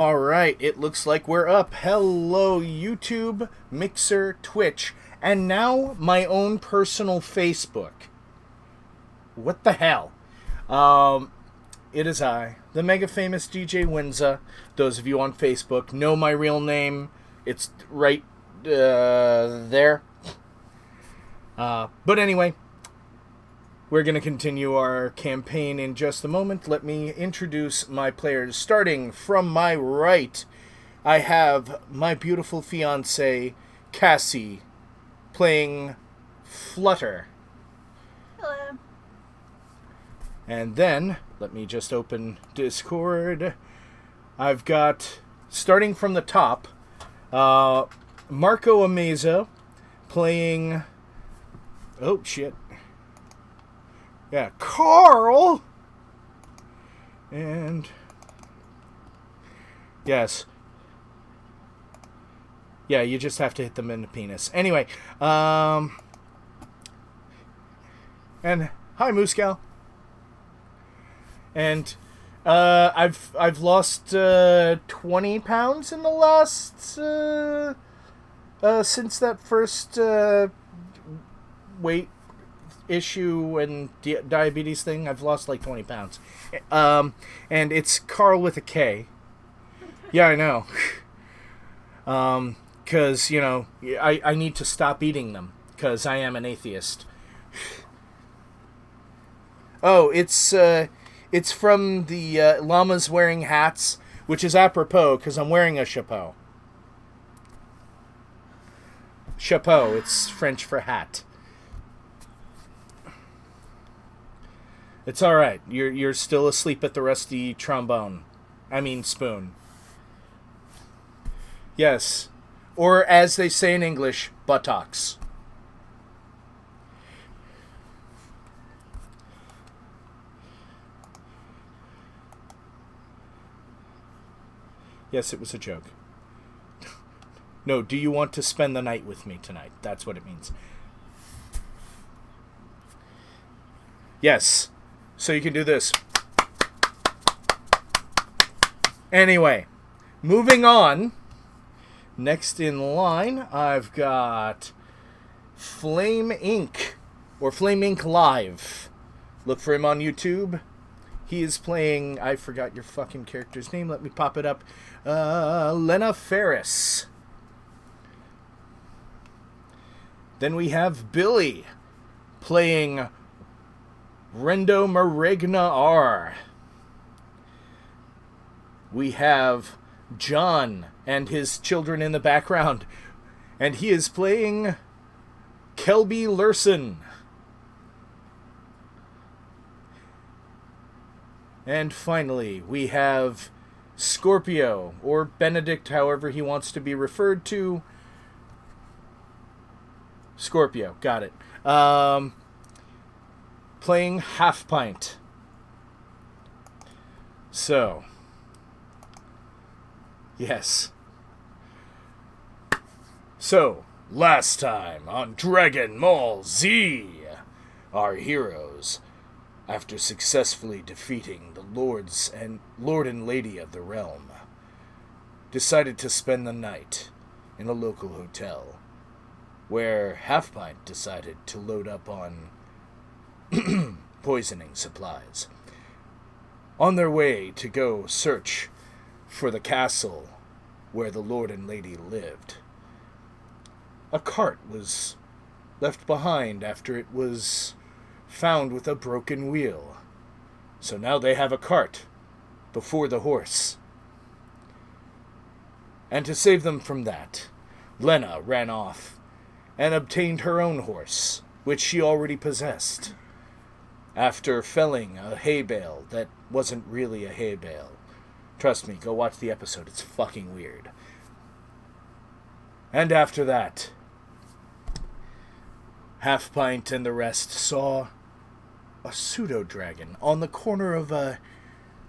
Alright, it looks like we're up. Hello, YouTube, Mixer, Twitch, and now my own personal Facebook. What the hell? It is I, the mega famous DJ Winza. Those of you on Facebook know my real name. It's right there. But anyway, we're going to continue our campaign in just a moment. Let me introduce my players. Starting from my right, I have my beautiful fiancée, Cassie, playing Flutter. Hello. And then, let me just open Discord. I've got, starting from the top, Marco Amazo playing... Oh, shit. Yeah, Carl! And... Yes. Yeah, you just have to hit them in the penis. Anyway, and... Hi, Moose And... I've lost 20 pounds in the last... since that first weight issue and diabetes thing. I've lost like 20 pounds. And it's Carl with a K. Yeah, I know. Because, you know, I need to stop eating them. Because I am an atheist. Oh, it's from the llamas wearing hats, which is apropos because I'm wearing a chapeau. Chapeau, it's French for hat. It's alright. You're still asleep at the rusty trombone. I mean spoon. Yes. Or as they say in English, buttocks. Yes, it was a joke. No, do you want to spend the night with me tonight? That's what it means. Yes. So you can do this. Anyway, moving on. Next in line, I've got Flame Inc. or Flame Inc. Live. Look for him on YouTube. He is playing, I forgot your fucking character's name. Let me pop it up. Lena Ferris. Then we have Billy playing Rendo Marigna R. We have John and his children in the background, and he is playing Kelby Lurson. And finally, we have Scorpio, or Benedict, however he wants to be referred to. Scorpio, got it. Playing Half Pint. So, yes. So, last time on Dragon Maul Z, our heroes, after successfully defeating the Lord and Lady of the Realm, decided to spend the night in a local hotel, where Half Pint decided to load up on poisoning supplies. On their way to go search for the castle where the Lord and Lady lived, a cart was left behind after it was found with a broken wheel. So now they have a cart before the horse. And to save them from that, Lena ran off and obtained her own horse, which she already possessed, after felling a hay bale that wasn't really a hay bale. Trust me, go watch the episode, it's fucking weird. And after that, Half Pint and the rest saw a pseudo-dragon on the corner of a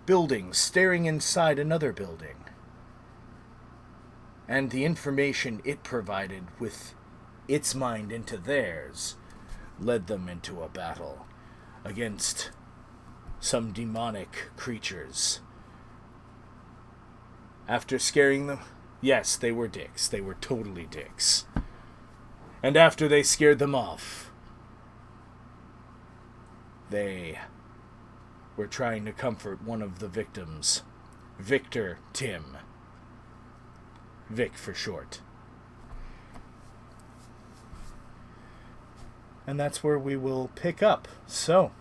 building staring inside another building. And the information it provided with its mind into theirs led them into a battle against some demonic creatures After scaring them... Yes, they were dicks. They were totally dicks. And after they scared them off, they were trying to comfort one of the victims. Victor Tim. Vic for short. And that's where we will pick up. So,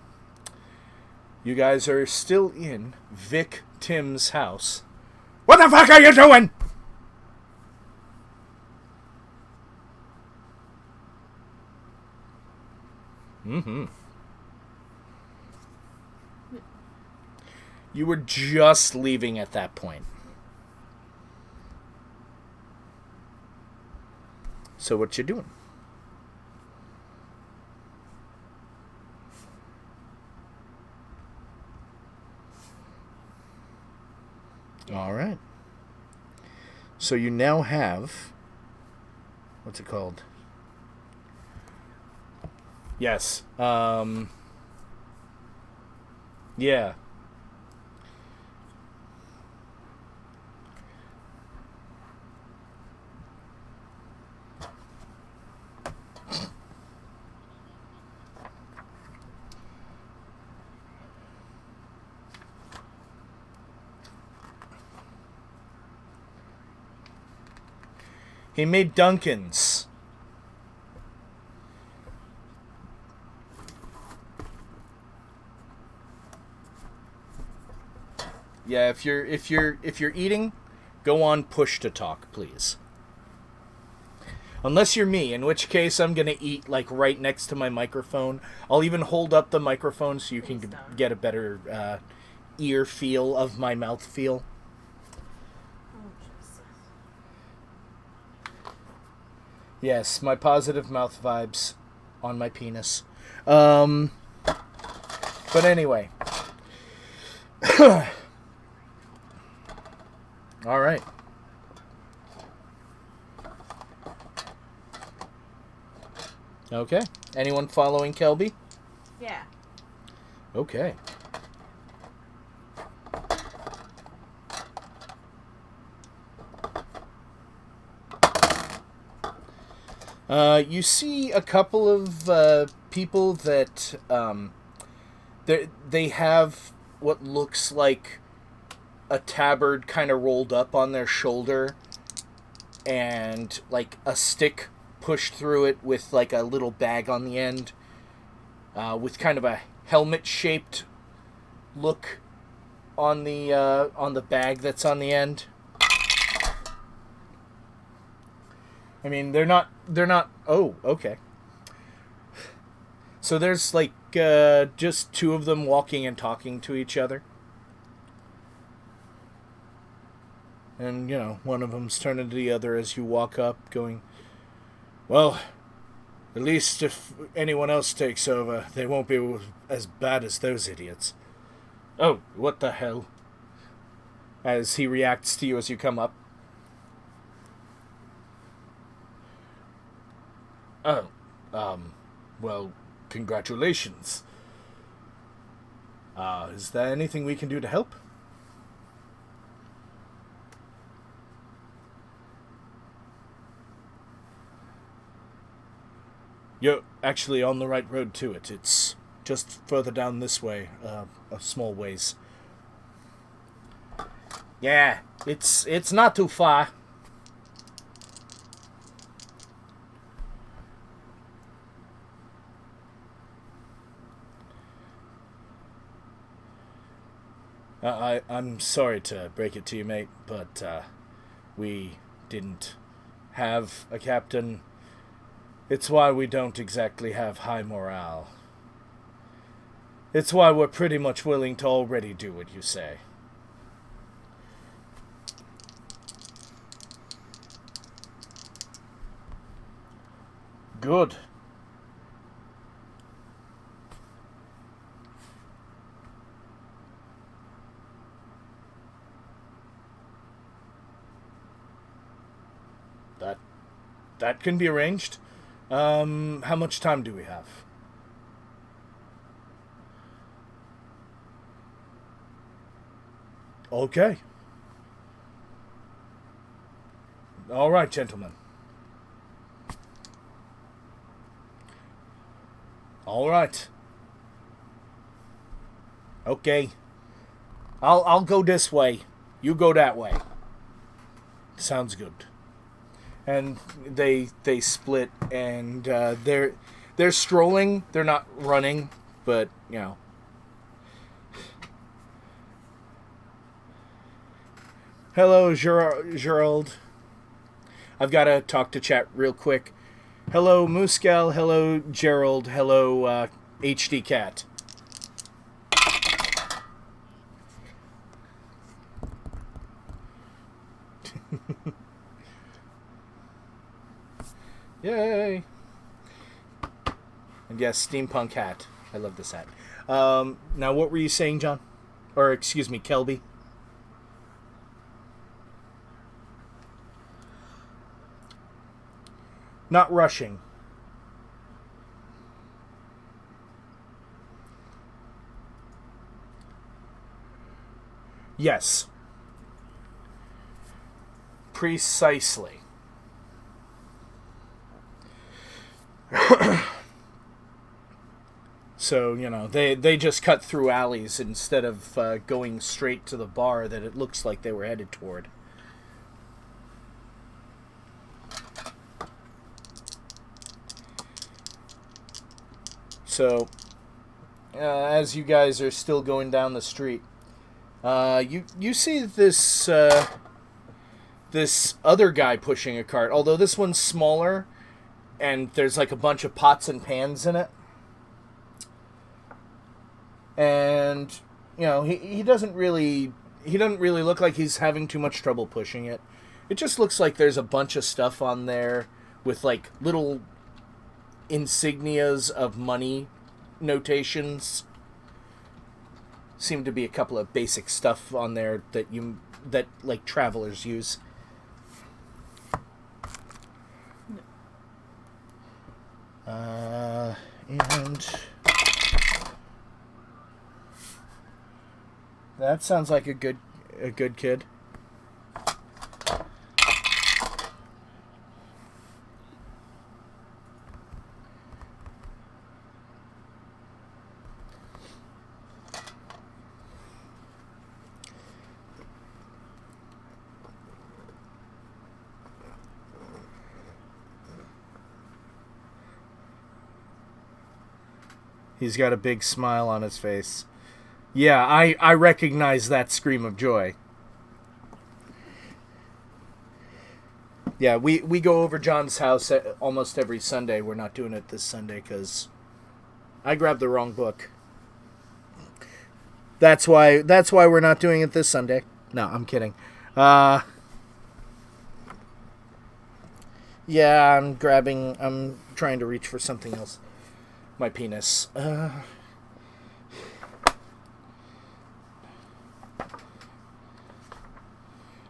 you guys are still in Vic Tim's house. What the fuck are you doing? Mm-hmm. You were just leaving at that point. So what you doing? All right. So you now have... What's it called? Yes. Yeah. He made Dunkin's. Yeah, if you're eating, go on push to talk, please. Unless you're me, in which case I'm gonna eat like right next to my microphone. I'll even hold up the microphone so you can get a better ear feel of my mouth feel. Yes, my positive mouth vibes on my penis. But anyway. All right. Okay. Anyone following Kelby? Yeah. Okay. You see a couple of people that they have what looks like a tabard kind of rolled up on their shoulder and like a stick pushed through it with like a little bag on the end with kind of a helmet-shaped look on the bag that's on the end. I mean, they're not, oh, okay. So there's, like, just two of them walking and talking to each other. And, you know, one of them's turning to the other as you walk up, going, well, at least if anyone else takes over, they won't be as bad as those idiots. Oh, what the hell? As he reacts to you as you come up. Oh, well, congratulations. Is there anything we can do to help? You're actually on the right road to it. It's just further down this way, a small ways. Yeah, it's not too far. I'm sorry to break it to you, mate, but we didn't have a captain. It's why we don't exactly have high morale. It's why we're pretty much willing to already do what you say. Good. That can be arranged. How much time do we have? Okay. All right, gentlemen. All right. Okay. I'll go this way. You go that way. Sounds good. And they split, and they're strolling. They're not running, but you know. Hello, Gerald. I've got to talk to chat real quick. Hello, Muscal. Hello, Gerald. Hello, HD Cat. Yay! And yes, steampunk hat. I love this hat. Now, what were you saying, John? Or, excuse me, Kelby? Not rushing. Yes. Precisely. So, you know, they just cut through alleys instead of going straight to the bar that it looks like they were headed toward. So, as you guys are still going down the street, you see this this other guy pushing a cart. Although this one's smaller, and there's like a bunch of pots and pans in it. And you know, he doesn't really look like he's having too much trouble pushing it. It just looks like there's a bunch of stuff on there with like little insignias of money notations. Seem to be a couple of basic stuff on there that like travelers use. And that sounds like a good kid. He's got a big smile on his face. Yeah, I recognize that scream of joy. Yeah, we go over John's house almost every Sunday. We're not doing it this Sunday because I grabbed the wrong book. That's why we're not doing it this Sunday. No, I'm kidding. Yeah, I'm trying to reach for something else. My penis.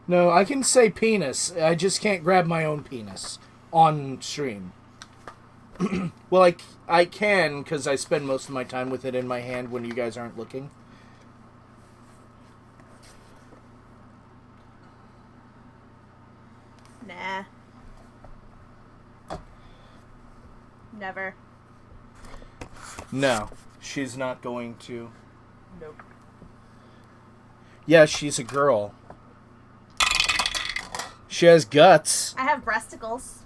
No, I can say penis. I just can't grab my own penis on stream. Well, I can, because I spend most of my time with it in my hand when you guys aren't looking. Nah. Never. No, she's not going to. Nope. Yeah, she's a girl. She has guts. I have breasticles.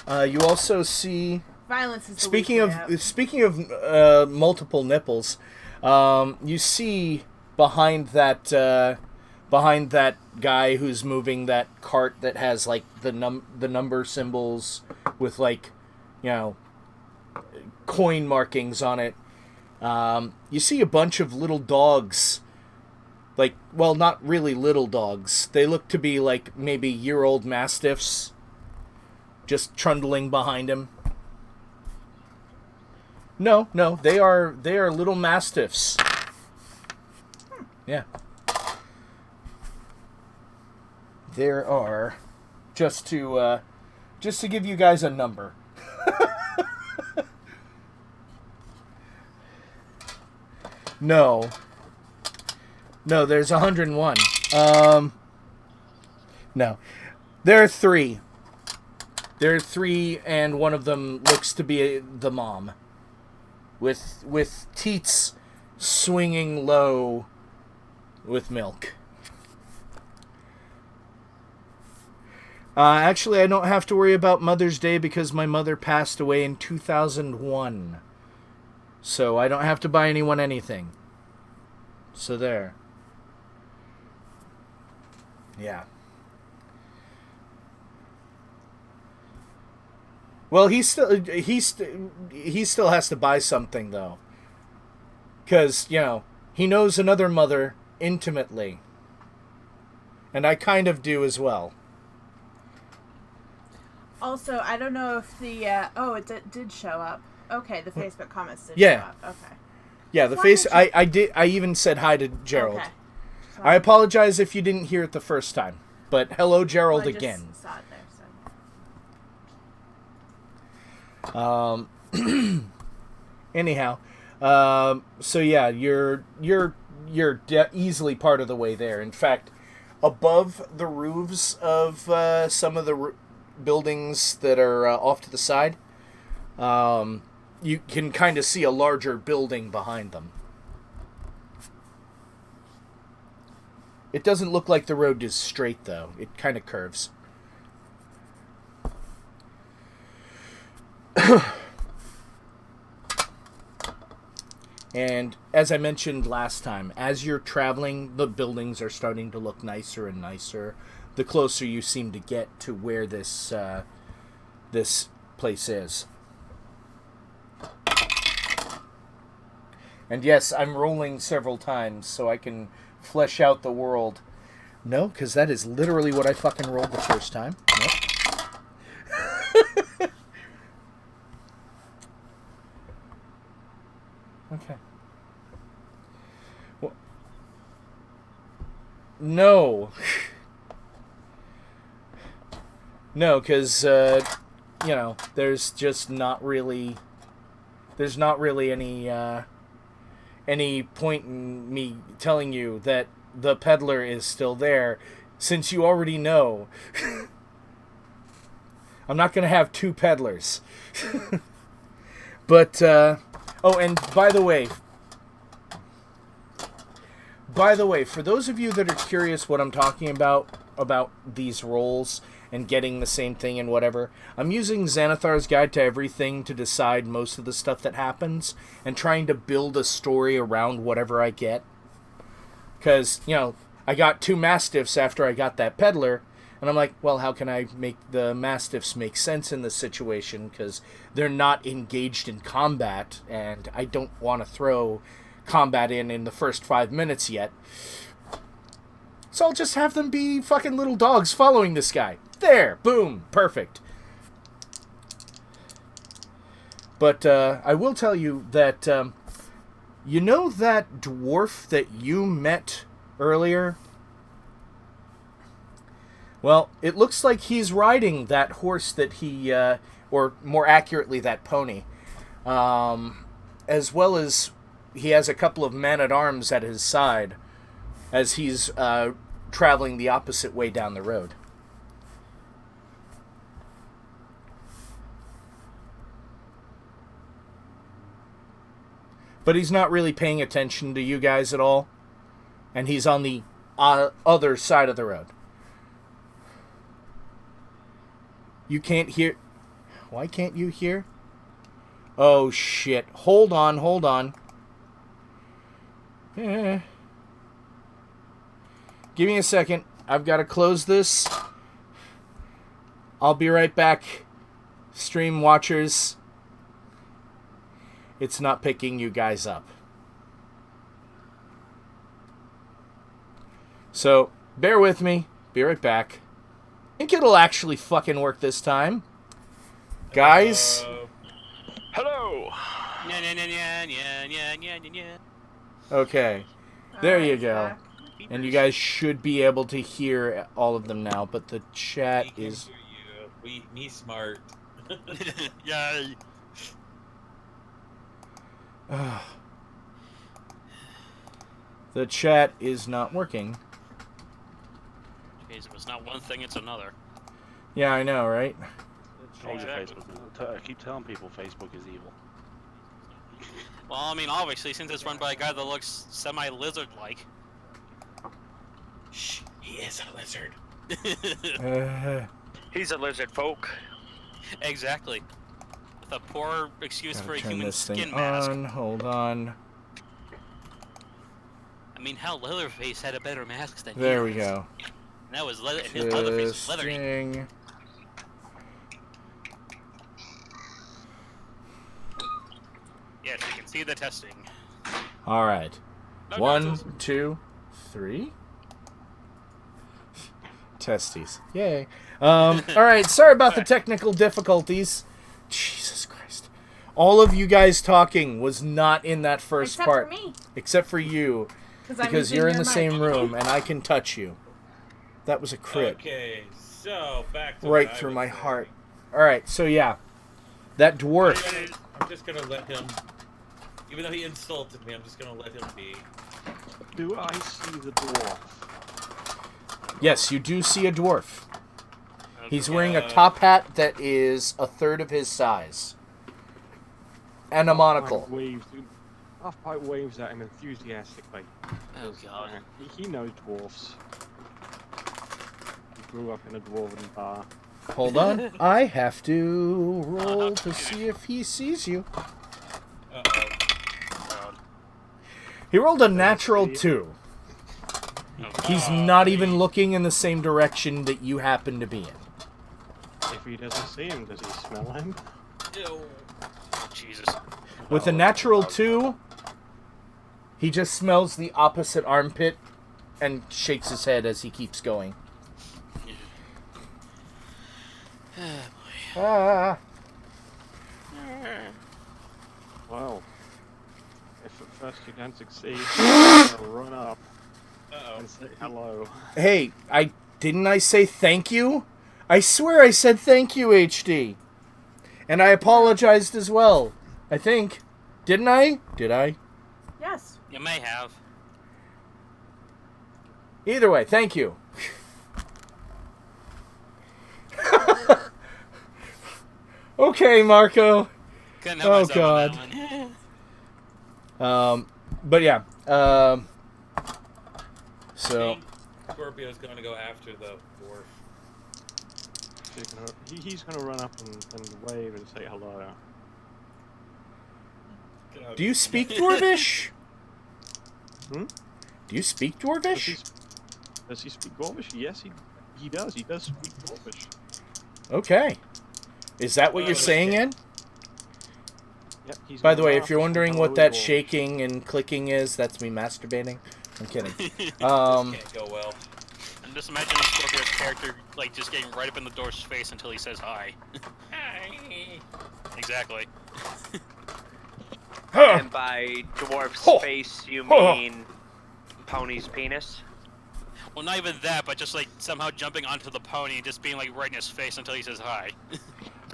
You also see. Violence is Speaking of multiple nipples, you see behind that guy who's moving that cart that has like the number symbols with like, you know, coin markings on it. You see a bunch of little dogs. Like, well, not really little dogs. They look to be like maybe year-old mastiffs just trundling behind him. No, they are little mastiffs. Yeah. There are, just to give you guys a number. No. No, there's 101. No. There are 3. There are 3, and one of them looks to be the mom. With teats swinging low with milk. Actually, I don't have to worry about Mother's Day because my mother passed away in 2001. So I don't have to buy anyone anything. So there. Yeah. Well, he still has to buy something though. Cuz, he knows another mother intimately. And I kind of do as well. Also, I don't know if the it did show up. Okay, the Facebook comments did Yeah. show up. Okay. Yeah, the face I even said hi to Gerald. Okay. I apologize if you didn't hear it the first time. But hello Gerald Well, I again. just saw it there, so. Anyhow, so yeah, you're easily part of the way there. In fact, above the roofs of some of the buildings that are off to the side, you can kind of see a larger building behind them. It doesn't look like the road is straight, though. It kind of curves. And as I mentioned last time, as you're traveling, the buildings are starting to look nicer and nicer the closer you seem to get to where this place is. And yes, I'm rolling several times so I can flesh out the world. No, because that is literally what I fucking rolled the first time. Nope. Okay. Well, no. No, because, there's just not really... There's not really any point in me telling you that the peddler is still there, since you already know. I'm not going to have 2 peddlers. But, oh, and by the way, for those of you that are curious what I'm talking about these roles and getting the same thing and whatever, I'm using Xanathar's Guide to Everything to decide most of the stuff that happens and trying to build a story around whatever I get. Because, I got 2 Mastiffs after I got that peddler, and I'm like, well, how can I make the Mastiffs make sense in this situation? Because they're not engaged in combat, and I don't want to throw combat in the first 5 minutes yet. So I'll just have them be fucking little dogs following this guy. There! Boom! Perfect. But I will tell you that, you know that dwarf that you met earlier? Well, it looks like he's riding that horse that he, or more accurately, that pony. As well as he has a couple of men-at-arms at his side as he's traveling the opposite way down the road. But he's not really paying attention to you guys at all. And he's on the other side of the road. You can't hear... Why can't you hear? Oh, shit. Hold on. Give me a second. I've got to close this. I'll be right back. Stream watchers. It's not picking you guys up. So, bear with me. Be right back. I think it'll actually fucking work this time. Guys. Hello. Okay. There you go. Back. And you guys should be able to hear all of them now, but the chat is... Me smart. Yay. The chat is not working. Jeez, if it's not one thing, it's another. Yeah, I know, right? Exactly. I keep telling people Facebook is evil. Well, I mean, obviously, since it's run by a guy that looks semi-lizard-like. Shh, he is a lizard. He's a lizard folk. Exactly. With a poor excuse for a turn human this skin thing mask. on. Hold on. I mean, hell, Leatherface had a better mask than There he we does. go. And that was his Leatherface was leathery. Testing. Yes, you can see the testing. All right. No 1, nonsense. 2, 3. Testes. Yay. All right. Sorry about the technical difficulties. Jesus Christ. All of you guys talking was not in that first Except part. for me. Except for you. I'm Because using you're in your the mic. same room and I can touch you. That was a crit. Okay, so back to Right what I through was my saying. heart. All right. So, yeah. That dwarf. I'm just gonna let him, even though he insulted me, I'm just gonna let him be. Do I see the dwarf? Yes, you do see a dwarf. He's wearing a Uh, top hat that is a third of his size. And a monocle. Half-pipe waves at him enthusiastically. Oh, God. He knows dwarfs. He grew up in a dwarven bar. Hold on. I have to roll to see if he sees you. Uh-oh. God. He rolled a natural 2. Oh, He's not even looking in the same direction that you happen to be in. If he doesn't see him, does he smell him? Ew. oh, Jesus. With a natural 2, he just smells the opposite armpit and shakes his head as he keeps going. Ah. Well, if at first you don't succeed, you're gonna run up Uh-oh. and say hello. Hey, didn't I say thank you? I swear I said thank you, HD. And I apologized as well. I think. Didn't I? Did I? Yes. You may have. Either way, thank you. Okay, Marco. Couldn't help Oh, myself God. on that one. But yeah. I So think Scorpio's gonna go after the dwarf. He's gonna run up and wave and say hello. do you speak Dwarvish? Hmm? Do you speak Does he, Dwarvish? does he speak Dwarvish? Yes, he does. He does speak Dwarvish. Okay. Is that what you're saying, Ed? Yep, he's By the gonna way, run if up you're and say wondering hello what in that Dwarvish. shaking and clicking is, that's me masturbating. I'm kidding. This can't go well. I'm just imagining Scorpio's character, like, just getting right up in the dwarf's face until he says hi. Hi. Exactly. And by dwarf's Huh. face, you Huh. mean pony's penis? Well, not even that, but just, like, somehow jumping onto the pony and just being, like, right in his face until he says hi.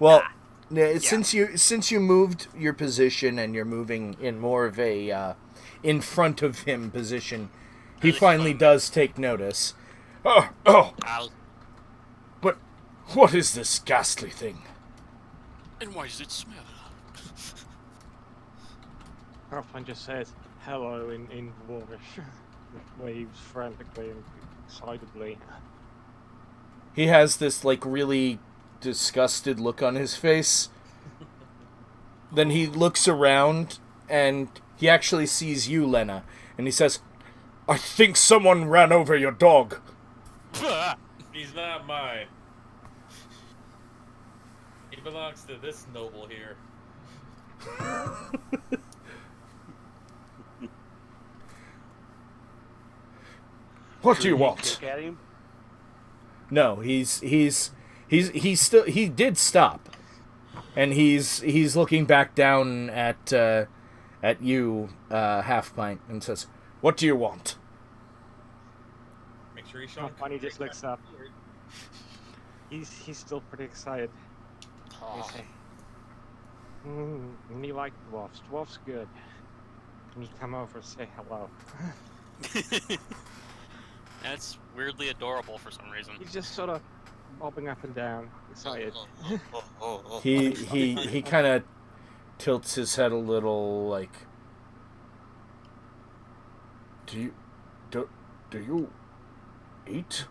Well, yeah, since you moved your position and you're moving in more of a in front of him position, he Really finally fun. does take notice. Oh, I'll... but what is this ghastly thing? And why does it smell? Harpine just says hello in Dwarvish. Waves frantically and excitedly. He has this like really disgusted look on his face. Then he looks around and he actually sees you, Lena, and he says, "I think someone ran over your dog." He's not mine. He belongs to this noble here. What do you want? Look at him. No, he did stop, and he's looking back down at you, Half Pint, and says, "What do you want?" Make sure he's showing. Harpine just looks up. He's still pretty excited. They say, and he like dwarfs. Dwarfs good. And he come over and say hello. That's weirdly adorable for some reason. He's just sort of bobbing up and down, excited. He kind of tilts his head a little, like, do you eat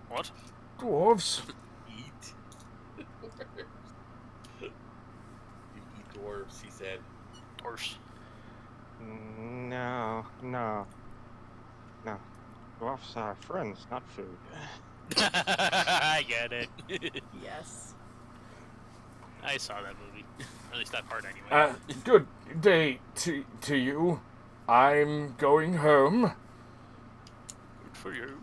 What? dwarves? Eat. You eat dwarves, he said. Horse. No. Dwarfs are friends, not food. I get it. Yes. I saw that movie. At least that part anyway. Good day to you. I'm going home. Good for you.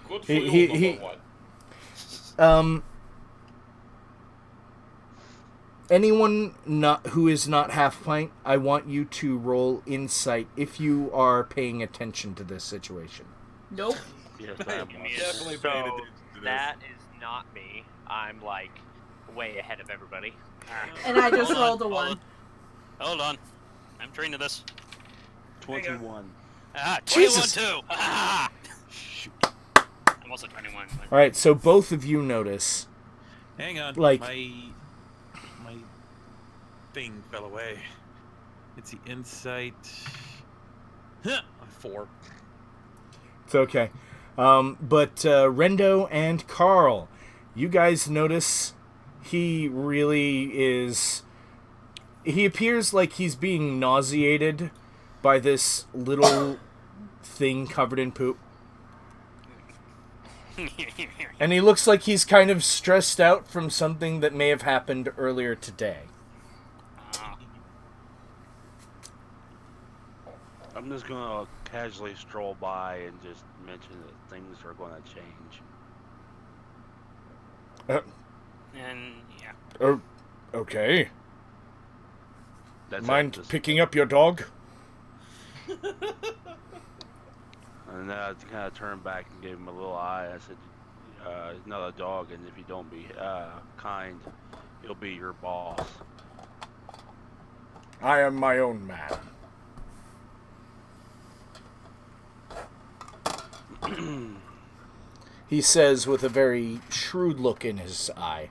Good for He- you, he- number one. Anyone who is not half pint, I want you to roll insight if you are paying attention to this situation. Nope. Yes, I am Give me a- definitely So paying attention to this. that is not me. I'm like way ahead of everybody. And I just Hold on, rolled a hold 1. on. Hold on. I'm trained to this. 21. Ah, 21 Jesus. too. Ah! I'm also 21. But... All right, so both of you notice. Hang on, Like- my thing fell away. It's the insight. 4. It's okay. But Rendo and Carl, you guys notice he really is... He appears like he's being nauseated by this little thing covered in poop. And he looks like he's kind of stressed out from something that may have happened earlier today. I'm just gonna casually stroll by and just mention that things are gonna change. And yeah. Oh, okay. That's it, Mind just- picking up your dog? And then I kind of turned back and gave him a little eye. I said, another dog, and if you don't be kind, he'll be your boss. I am my own man. He says with a very shrewd look in his eye.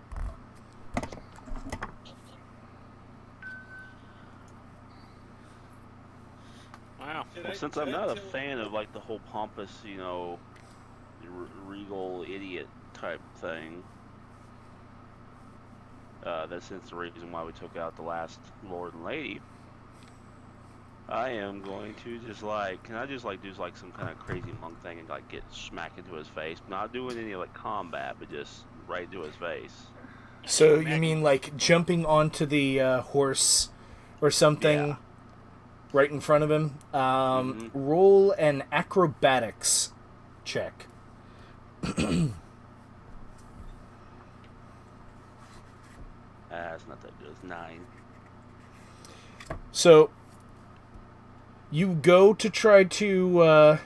Wow. Well, since I'm not a fan of like the whole pompous, regal idiot type thing, that's the reason why we took out the last Lord and Lady. I am going to just can I just do some kind of crazy monk thing and get smacked into his face? Not doing any combat, but just right into his face. So you mean like jumping onto the horse or something Yeah. right in front of him? Roll an acrobatics check. It's not that good. It's 9. So you go to try to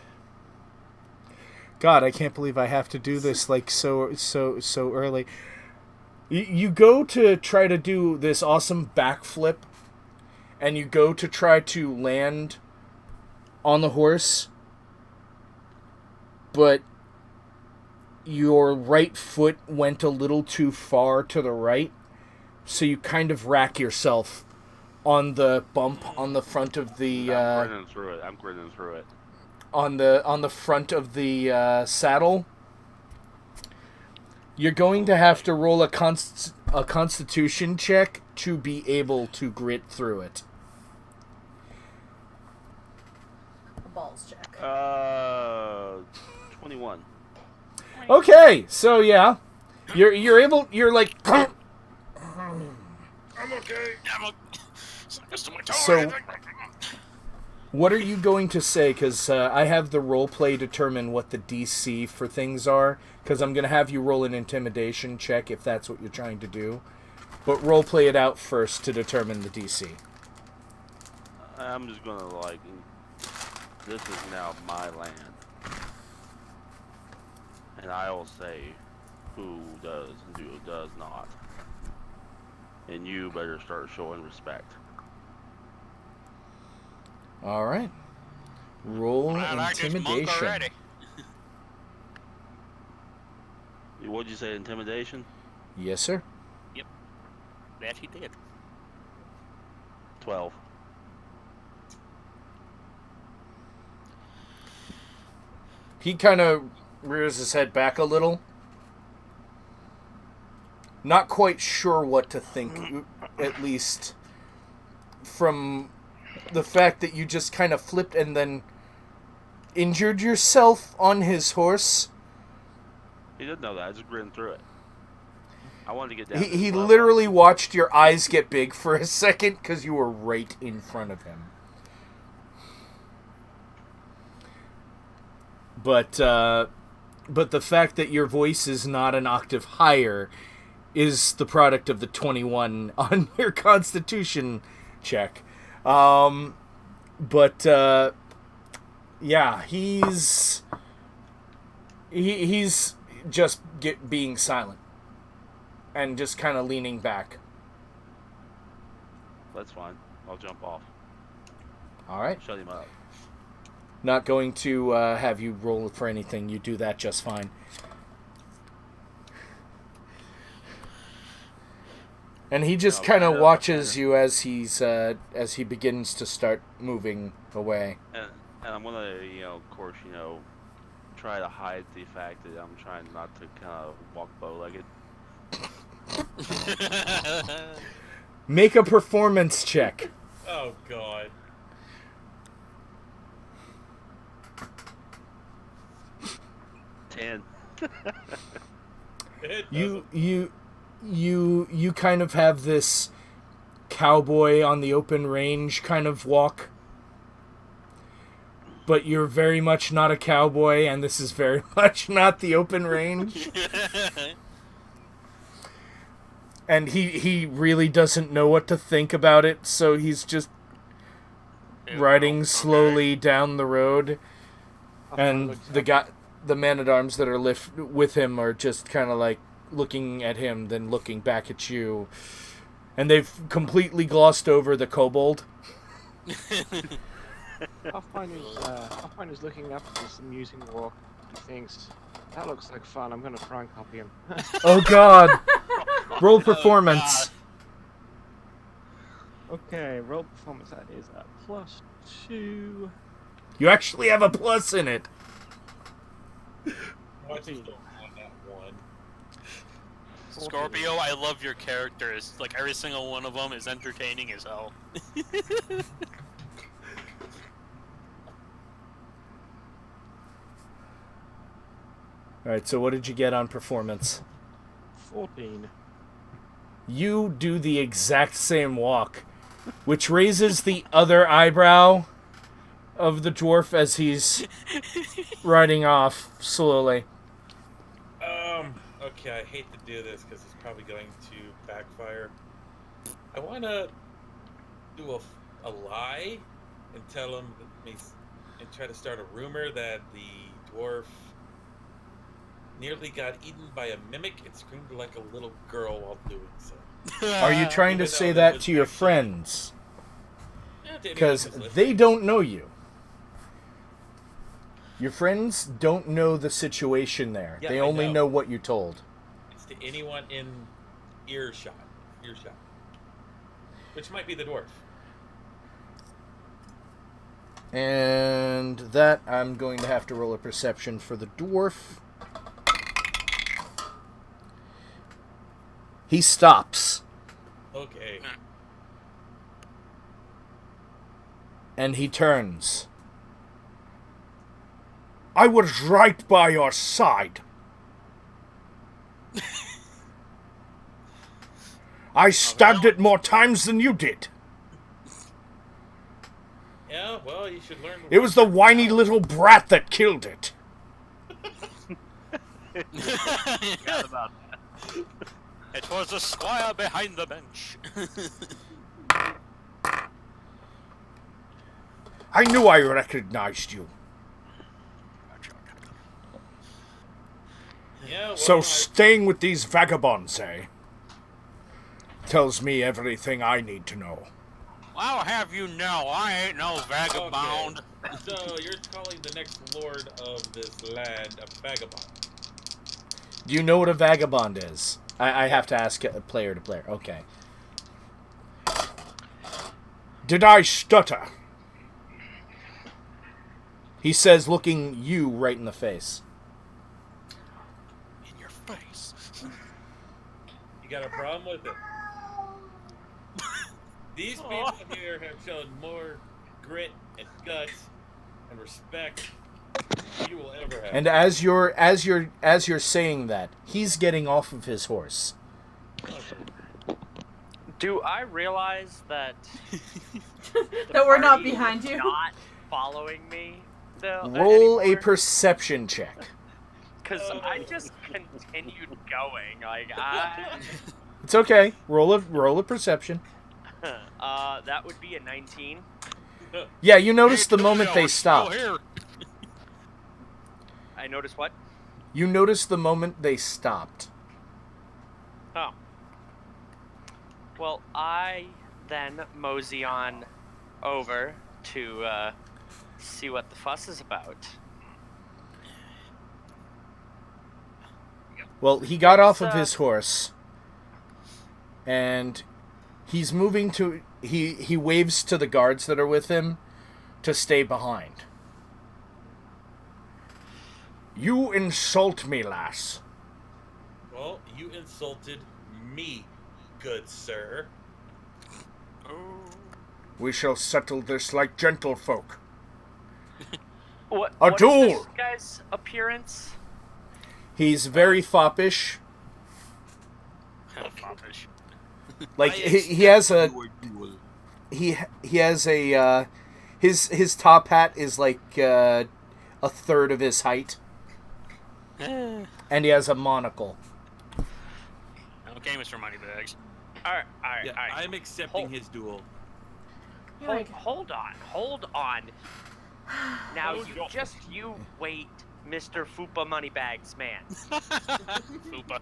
God, I can't believe I have to do this so early. You go to try to do this awesome backflip, and you go to try to land on the horse, but your right foot went a little too far to the right, so you kind of rack yourself on the bump on the front of the I'm grinning through it. on the front of the saddle. You're going to have to roll a constitution check to be able to grit through it. A balls check. 21. Okay, so yeah, you're able. You're like. I'm okay. So, what are you going to say? Because I have the roleplay determine what the DC for things are. Because I'm going to have you roll an intimidation check if that's what you're trying to do. But roleplay it out first to determine the DC. I'm just gonna this is now my land. And I will say who does and who does not. And you better start showing respect. All right. Roll I like this monk intimidation. already. What'd you say, intimidation? Yes, sir. That he did. 12. He kind of rears his head back a little. Not quite sure what to think, at least from the fact that you just kind of flipped and then injured yourself on his horse. He didn't know that. I just grinned through it. I wanted to get down. He literally watched your eyes get big for a second because you were right in front of him. But the fact that your voice is not an octave higher is the product of the 21 on your Constitution check. Yeah, he's just being silent and just kind of leaning back. That's fine. I'll jump off. All right. Shut him up. Not going to have you roll for anything. You do that just fine. And he just kind of watches you as he begins to start moving away. And I'm gonna, of course, try to hide the fact that I'm trying not to kind of walk bow-legged. Make a performance check. Oh God. Ten. You kind of have this cowboy on the open range kind of walk. But you're very much not a cowboy, and this is very much not the open range. And he really doesn't know what to think about it, so he's just riding slowly down the road. And the man-at-arms that are with him are just kind of like looking at him, then looking back at you. And they've completely glossed over the kobold. Pathfinder's looking up at this amusing walk. He thinks, that looks like fun, I'm going to try and copy him. Oh god! Roll performance. Okay, roll performance, that is a +2. You actually have a plus in it. Watch it on that one. Scorpio, I love your characters. Like, every single one of them is entertaining as hell. Alright, so what did you get on performance? 14. You do the exact same walk, which raises the other eyebrow of the dwarf as he's riding off slowly. Okay, I hate to do this because it's probably going to backfire. I want to do a lie and tell him and try to start a rumor that the dwarf nearly got eaten by a mimic and screamed like a little girl while doing so. Are you trying to say that to your friends? Because they don't know you. Your friends don't know the situation there. Yeah, they I only know. know what you told. It's to anyone in earshot. Which might be the dwarf. And that, I'm going to have to roll a perception for the dwarf. He stops. Okay. And he turns. I was right by your side. I stabbed it more times than you did. Yeah, well, you should learn. It was the whiny little brat that killed it. Forgot about that. It was the squire behind the bench. I knew I recognized you. Yeah, well, So staying with these vagabonds, eh? Tells me everything I need to know. I'll have you know, I ain't no vagabond. So you're calling the next lord of this land a vagabond? Do you know what a vagabond is? I have to ask player to player. Okay. Did I stutter? He says, looking you right in the face. In your face. You got a problem with it? These people here have shown more grit and guts and respect than you will ever have. And as you're saying that, he's getting off of his horse. Do I realize that That we're not party behind is you? not following me? Roll a perception check. Because I just continued going. Like It's okay. Roll a perception. that would be a 19. Yeah, you notice the moment they stop. Here. I noticed what? You notice the moment they stopped. Oh. Well, I then mosey on over to see what the fuss is about. Well, he got off of his horse, and he's moving to... He waves to the guards that are with him to stay behind. You insult me, lass. Well, you insulted me, good sir. We shall settle this like gentlefolk. What duel! is this guy's appearance? He's very foppish. Foppish. Like he has a he has a his top hat is like a third of his height, and he has a monocle. Okay, Mr. Moneybags. All right. Yeah, I'm accepting his duel. Hold on. Now you wait, Mr. Fupa Moneybags man. Fupa.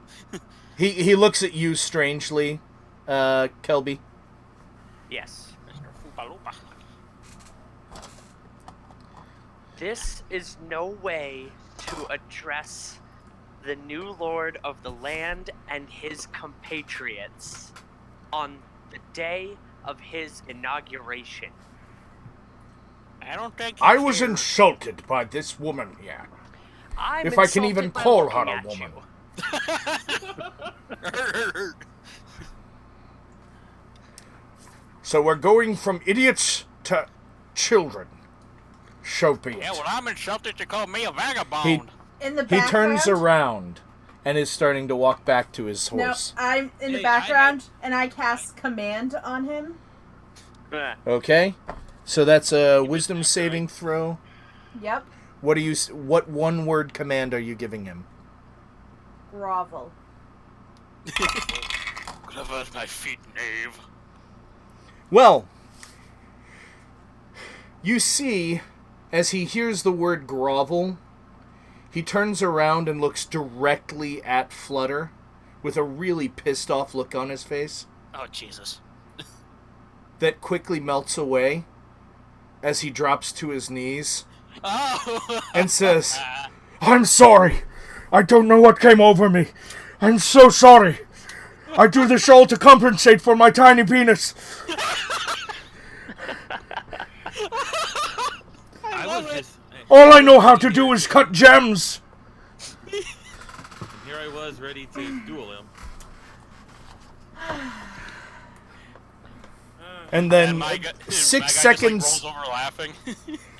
He looks at you strangely, Kelby. Yes. Mr. Fupa Lupa. This is no way to address the new lord of the land and his compatriots on the day of his inauguration. I don't think I was insulted by this woman here. I'm If I can insulted even by call her looking a at woman. you. So we're going from idiots to children. So be it. Yeah, well, I'm insulted to call me a vagabond. In the He background. turns around and is starting to walk back to his No, horse. I'm in the Hey, background, and I cast command on him. Okay? So that's a wisdom saving throw. Yep. What one word command are you giving him? Grovel. Grovel at my feet, knave. Well, you see, as he hears the word grovel, he turns around and looks directly at Flutter with a really pissed off look on his face Oh, Jesus. that quickly melts away as he drops to his knees Oh! and says, I'm sorry. I don't know what came over me. I'm so sorry. I do this all to compensate for my tiny penis. I was just... All I know how to do is cut gems. And here I was ready to duel him. And then my guy 6 just, seconds... rolls over laughing.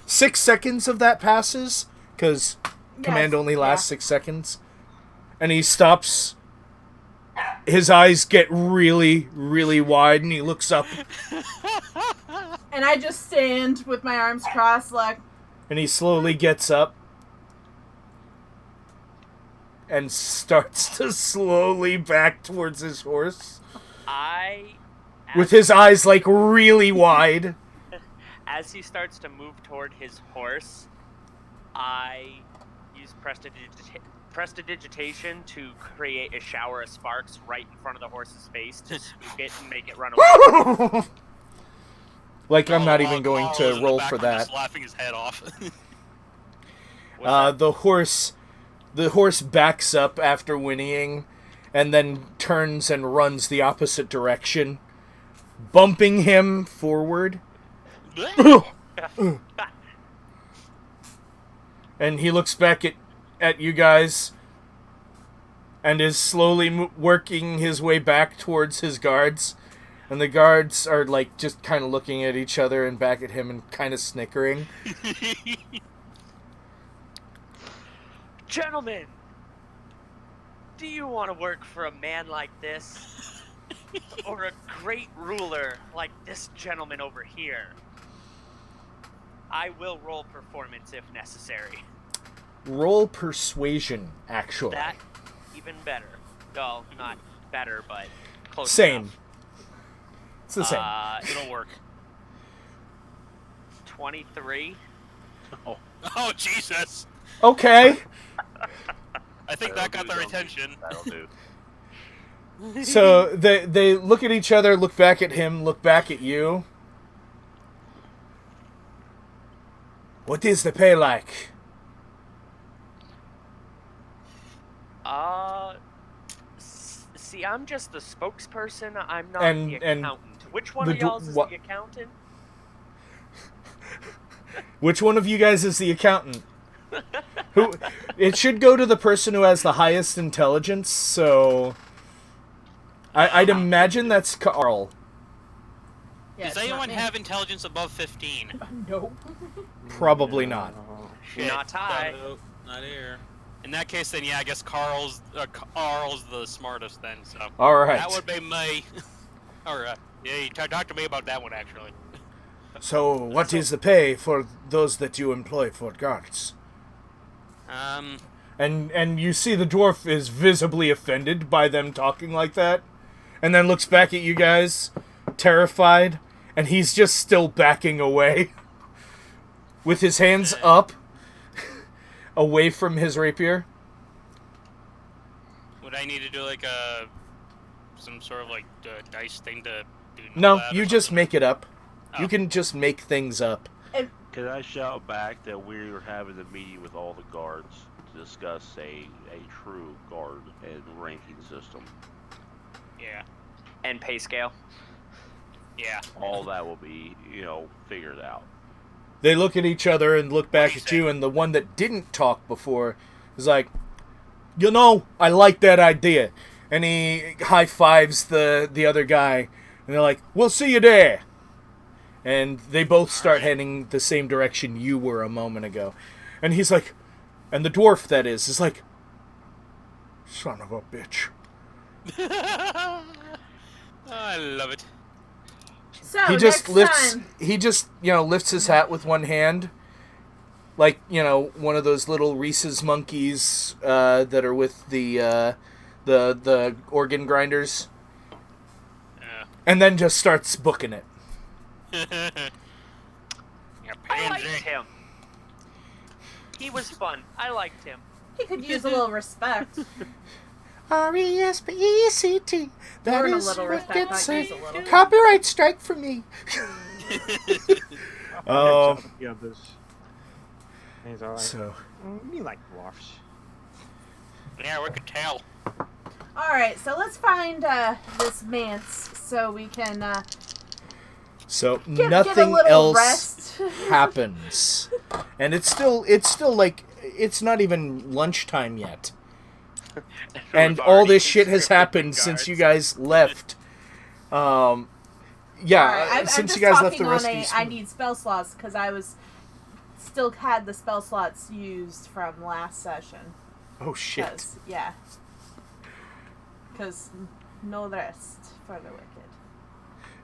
6 seconds of that passes, because command only lasts 6 seconds. And he stops. His eyes get really, really wide, and he looks up. And I just stand with my arms crossed, like... And he slowly gets up. And starts to slowly back towards his horse. With his eyes, like, really wide. As he starts to move toward his horse, I use prestidigitation to create a shower of sparks right in front of the horse's face to spook it and make it run away. Like, I'm not While even going Carl is to in the roll for background that. Just laughing his head off. The horse backs up after whinnying, and then turns and runs the opposite direction, bumping him forward. And he looks back at you guys, and is slowly working his way back towards his guards. And the guards are, like, just kind of looking at each other and back at him and kind of snickering. Gentlemen, do you want to work for a man like this? Or a great ruler like this gentleman over here? I will roll performance if necessary. Roll persuasion, actually. That, even better. Well, not better, but close Same. enough. It's the same. It'll work. 23. Oh, Jesus. Okay. I think that got their attention. That'll do. So they look at each other, look back at him, look back at you. What is the pay like? See, I'm just the spokesperson. I'm not And- the and accountant. Which one the of y'all is what- the accountant? Which one of you guys is the accountant? Who? It should go to the person who has the highest intelligence, so... I'd imagine that's Carl. Yeah, Does it's not anyone me. have intelligence above 15? Nope. Probably not. Shit. Not high. Nope, not here. In that case, then yeah, I guess Carl's the smartest then. So Alright. that would be me. Alright. Yeah, you talk to me about that one actually. So, what is the pay for those that you employ for guards? And you see the dwarf is visibly offended by them talking like that, and then looks back at you guys, terrified, and he's just still backing away, with his hands up, away from his rapier. Would I need to do like some sort of like dice thing to do? No, that or you just something? make it up. Oh. You can just make things up. Can I shout back that we're having a meeting with all the guards to discuss a true guard and ranking system? Yeah. And pay scale. Yeah. All that will be, figured out. They look at each other and look back What do at you you, and the one that didn't talk before is like, I like that idea. And he high-fives the other guy, and they're like, we'll see you there. And they both start heading the same direction you were a moment ago. And he's like, and the dwarf, that is like, son of a bitch. I love it. So He just next time, lifts his hat with one hand, like, one of those little Reese's monkeys that are with the organ grinders, Yeah. and then just starts booking it. Yeah, I liked pansy. him. He was fun. I liked him. he could use a little respect. R-E-S-P-E-C-T. That Learn a is little what respect, gets not a use a little. copyright strike for me. Oh. The others. And he's alright. So, Me like dwarfs. Yeah, we could tell. All right, so let's find this manse so we can get a nothing little else rest. happens, and it's still like it's not even lunchtime yet, and We've all already this shit has conscripted happened the since you guards. guys left. Yeah, All right, I'm since just you guys left talking the on rescue. I need spell slots because I still had the spell slots used from last session. Oh shit! Because no rest for the wicked.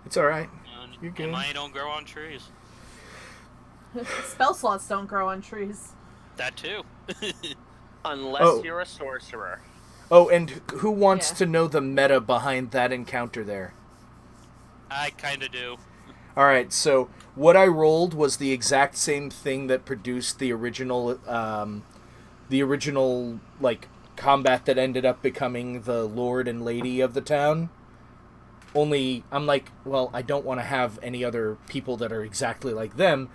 It's all right. You're And good. mine don't grow on trees. Spell slots don't grow on trees. That too. Unless Oh. you're a sorcerer. Oh, and who wants Yeah. to know the meta behind that encounter there? I kind of do. All right, so what I rolled was the exact same thing that produced the original like combat that ended up becoming the lord and lady of the town. Only I'm like, well, I don't want to have any other people that are exactly like them.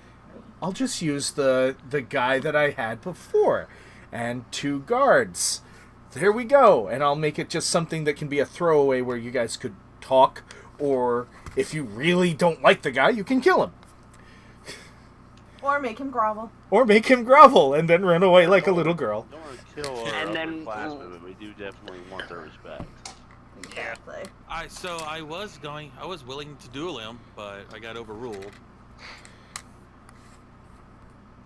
I'll just use the guy that I had before and 2 guards. There we go. And I'll make it just something that can be a throwaway where you guys could talk, or if you really don't like the guy, you can kill him. Or make him grovel. Or make him grovel and then run away like a little girl. Don't want to kill our upperclassmen, but we do definitely want their respect. Exactly. I was willing to duel him, but I got overruled.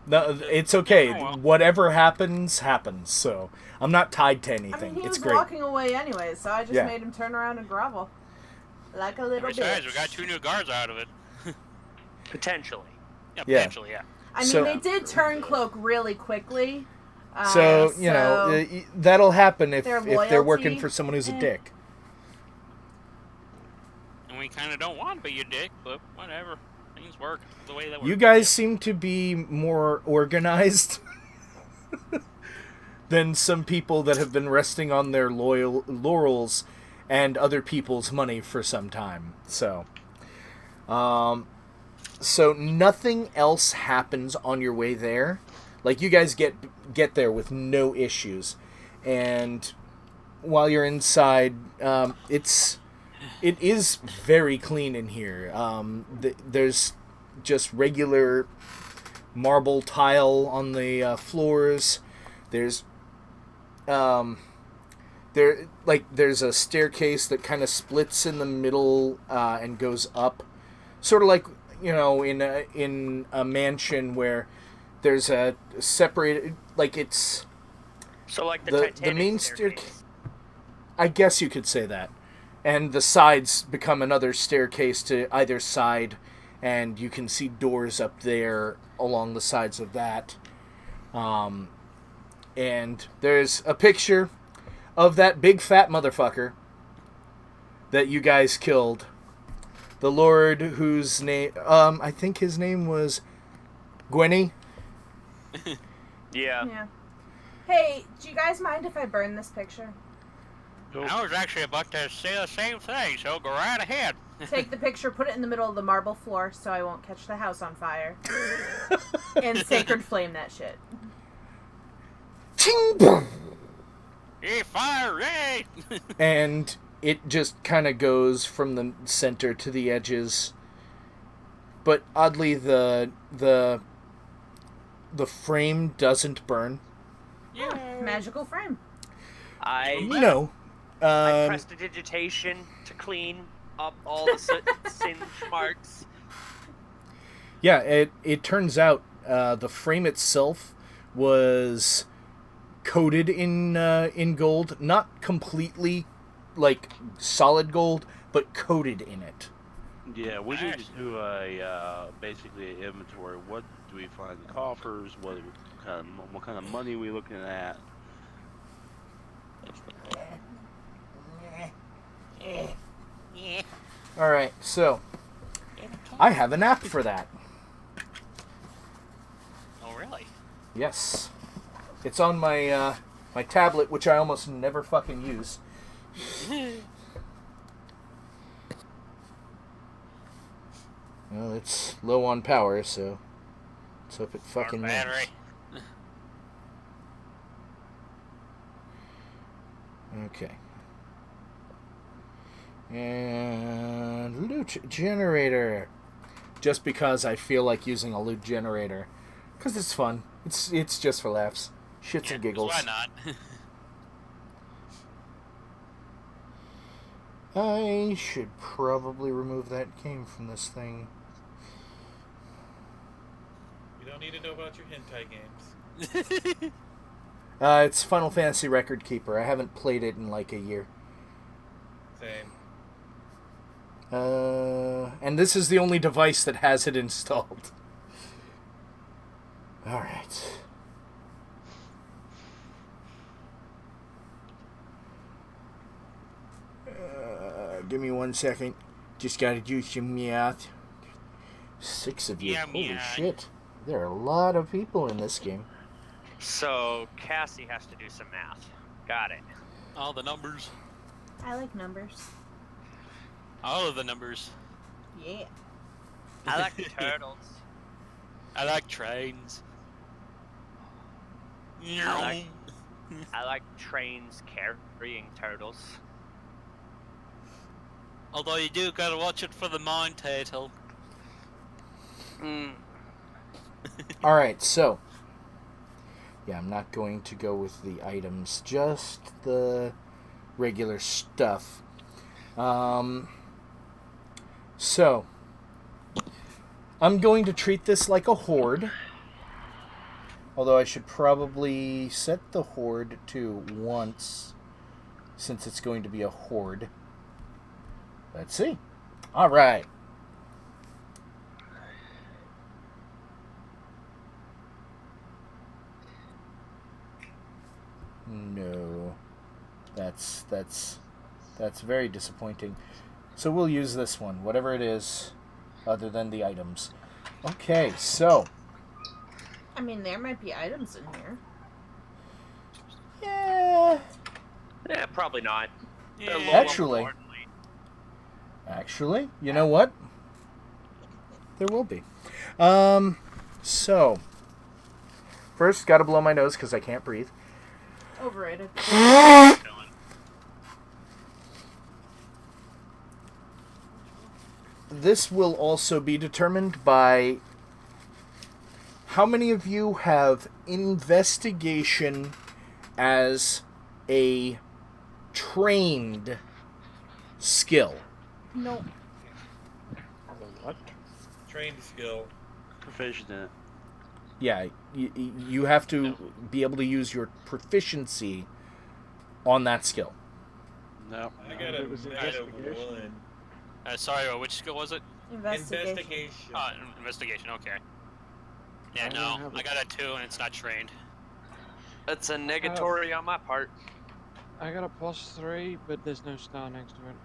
No, it's okay. Oh, well. Whatever happens, happens. So I'm not tied to anything. I mean, he it's was great. walking away anyway, so I just Yeah. made him turn around and grovel. Like a little Besides, bitch. we got 2 new guards out of it. Potentially. Yeah, Yeah. potentially, yeah. I mean, So- they did turn cloak really quickly. So, you know, that'll happen if their they're working loyalty, for someone who's a eh. dick. And we kind of don't want to be a dick, but whatever. Things work the way that work. You guys seem to be more organized than some people that have been resting on their laurels and other people's money for some time. So nothing else happens on your way there. Like, you guys get there with no issues, and while you're inside, it is very clean in here. There's just regular marble tile on the floors. There's there's a staircase that kind of splits in the middle and goes up, sort of like, you know, in a mansion where there's a separated, like, it's So like the the Titanic main staircase. I guess you could say that. And the sides become another staircase to either side, and you can see doors up there along the sides of that. And there's a picture of that big fat motherfucker that you guys killed. The Lord whose name, I think his name was Gwenny. Yeah. Yeah. Hey, do you guys mind if I burn this picture? I was actually about to say the same thing, so go right ahead. Take the picture, put it in the middle of the marble floor so I won't catch the house on fire. And sacred flame that shit. Ching boom! Hey, fire, yay! And it just kind of goes from the center to the edges. But oddly, the frame doesn't burn. Yeah. Magical frame. I No. prestidigitation to clean up all the singe marks. Yeah, it turns out the frame itself was coated in gold, not completely like solid gold, but coated in it. Yeah, we need to do a basically an inventory. What do we find in coffers? What kind of money are we looking at? All right, so I have an app for that. Oh, really? Yes, it's on my my tablet, which I almost never fucking use. Well, it's low on power, so let's hope it fucking Our runs. battery. Okay. And loot generator. Just because I feel like using a loot generator, because it's fun. It's just for laughs, shits and giggles. Why not? I should probably remove that game from this thing. You don't need to know about your hentai games. It's Final Fantasy Record Keeper. I haven't played it in like a year. Same. And this is the only device that has it installed. Alright. Give me 1 second. Just gotta do some math. 6 of you. Yeah, Holy yeah. shit. There are a lot of people in this game. So Cassie has to do some math. Got it. All the numbers. I like numbers. All of the numbers. Yeah. I like turtles. I like trains. I like trains carrying turtles. Although you do gotta watch it for the mine turtle. Alright, so. Yeah, I'm not going to go with the items, just the regular stuff. So. I'm going to treat this like a horde. Although I should probably set the horde to once, since it's going to be a horde. Let's see. Alright. No. That's very disappointing. So we'll use this one, whatever it is, other than the items. Okay, so. I mean, there might be items in here. Yeah. Yeah, probably not. Yeah. Actually, you know what? There will be. So. First, gotta blow my nose because I can't breathe. Overrated. This will also be determined by how many of you have investigation as a trained skill. No. What? Trained skill. Proficient in it. Yeah, you have to be able to use your proficiency on that skill. No. I got a It was investigation. -1. Sorry, which skill was it? Investigation. Investigation, okay. Yeah, I no, don't have I it. got a 2 and it's not trained. That's a negatory on my part. I got a +3, but there's no star next to it.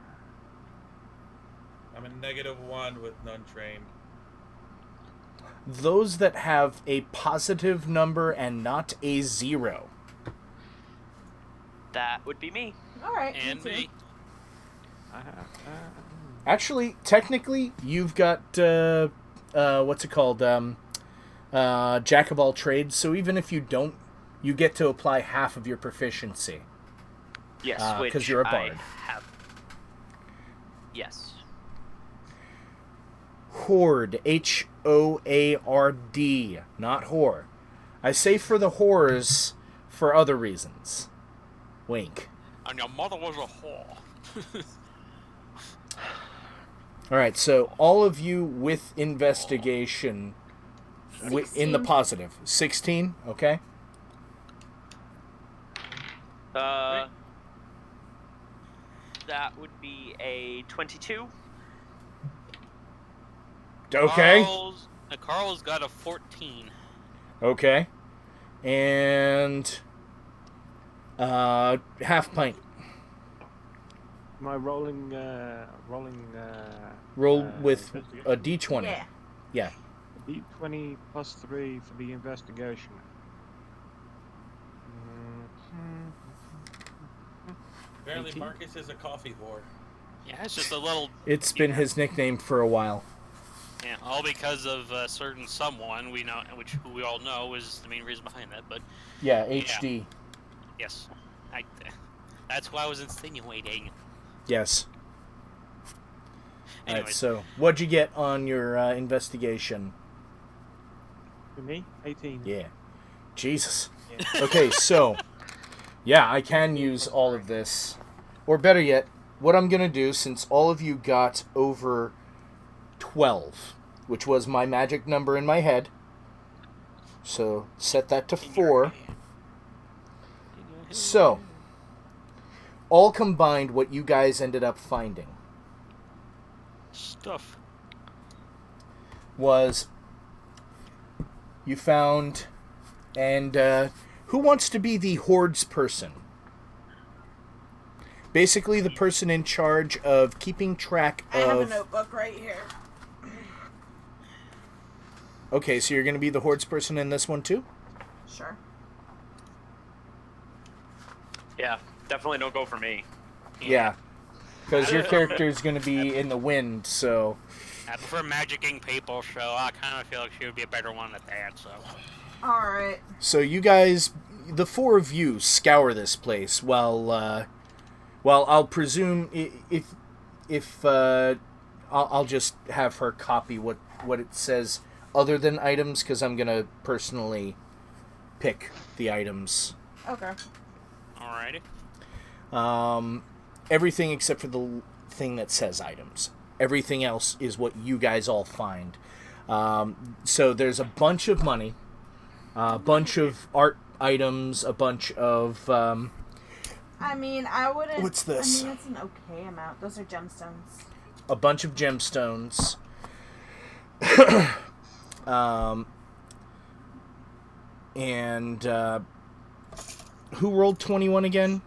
I'm a -1 with none trained. Those that have a positive number and not a 0. That would be me. Alright. And me. Actually, technically, you've got, what's it called? Jack of all trades, so even if you don't, you get to apply half of your proficiency. Yes, 'cause which you're a I bard. have. Yes. Horde, H-O-A-R-D, not whore. I say for the whores for other reasons. Wink. And your mother was a whore. Alright, so all of you with investigation in the 16. positive. 16, okay? That would be a 22. Okay. Carl's got a 14. Okay. And half pint. My rolling, Roll with investigation? a d20. Yeah. Yeah. D20 +3 for the investigation. Apparently 18. Marcus is a coffee whore. Yeah, it's just a little... It's been his nickname for a while. Yeah, all because of a certain someone we know, who we all know is the main reason behind that, but Yeah, HD. yes. That's why I was insinuating. Yes. Alright, Anyways, so what'd you get on your investigation? For me, 18. Yeah. Jesus. Okay, so yeah, I can use all of this. Or better yet, what I'm going to do, since all of you got over 12, which was my magic number in my head, so set that to 4. So, all combined, what you guys ended up finding stuff. was you found, and who wants to be the hordes person? Basically, the person in charge of keeping track I have a of... notebook right here. Okay, so you're going to be the hordes person in this one too? Sure. Yeah, definitely don't go for me. Yeah. Because your character is going to be in the wind, so... I prefer magicking people, so I kind of feel like she would be a better one at that, so... Alright. So you guys, the four of you, scour this place while I'll presume if I'll just have her copy what it says other than items, because I'm going to personally pick the items. Okay. Alrighty. Everything except for the thing that says items. Everything else is what you guys all find. So there's a bunch of money, a bunch of art items, a bunch of... I mean, I wouldn't... What's this? I mean, it's an okay amount. Those are gemstones. A bunch of gemstones. And who rolled 21 again?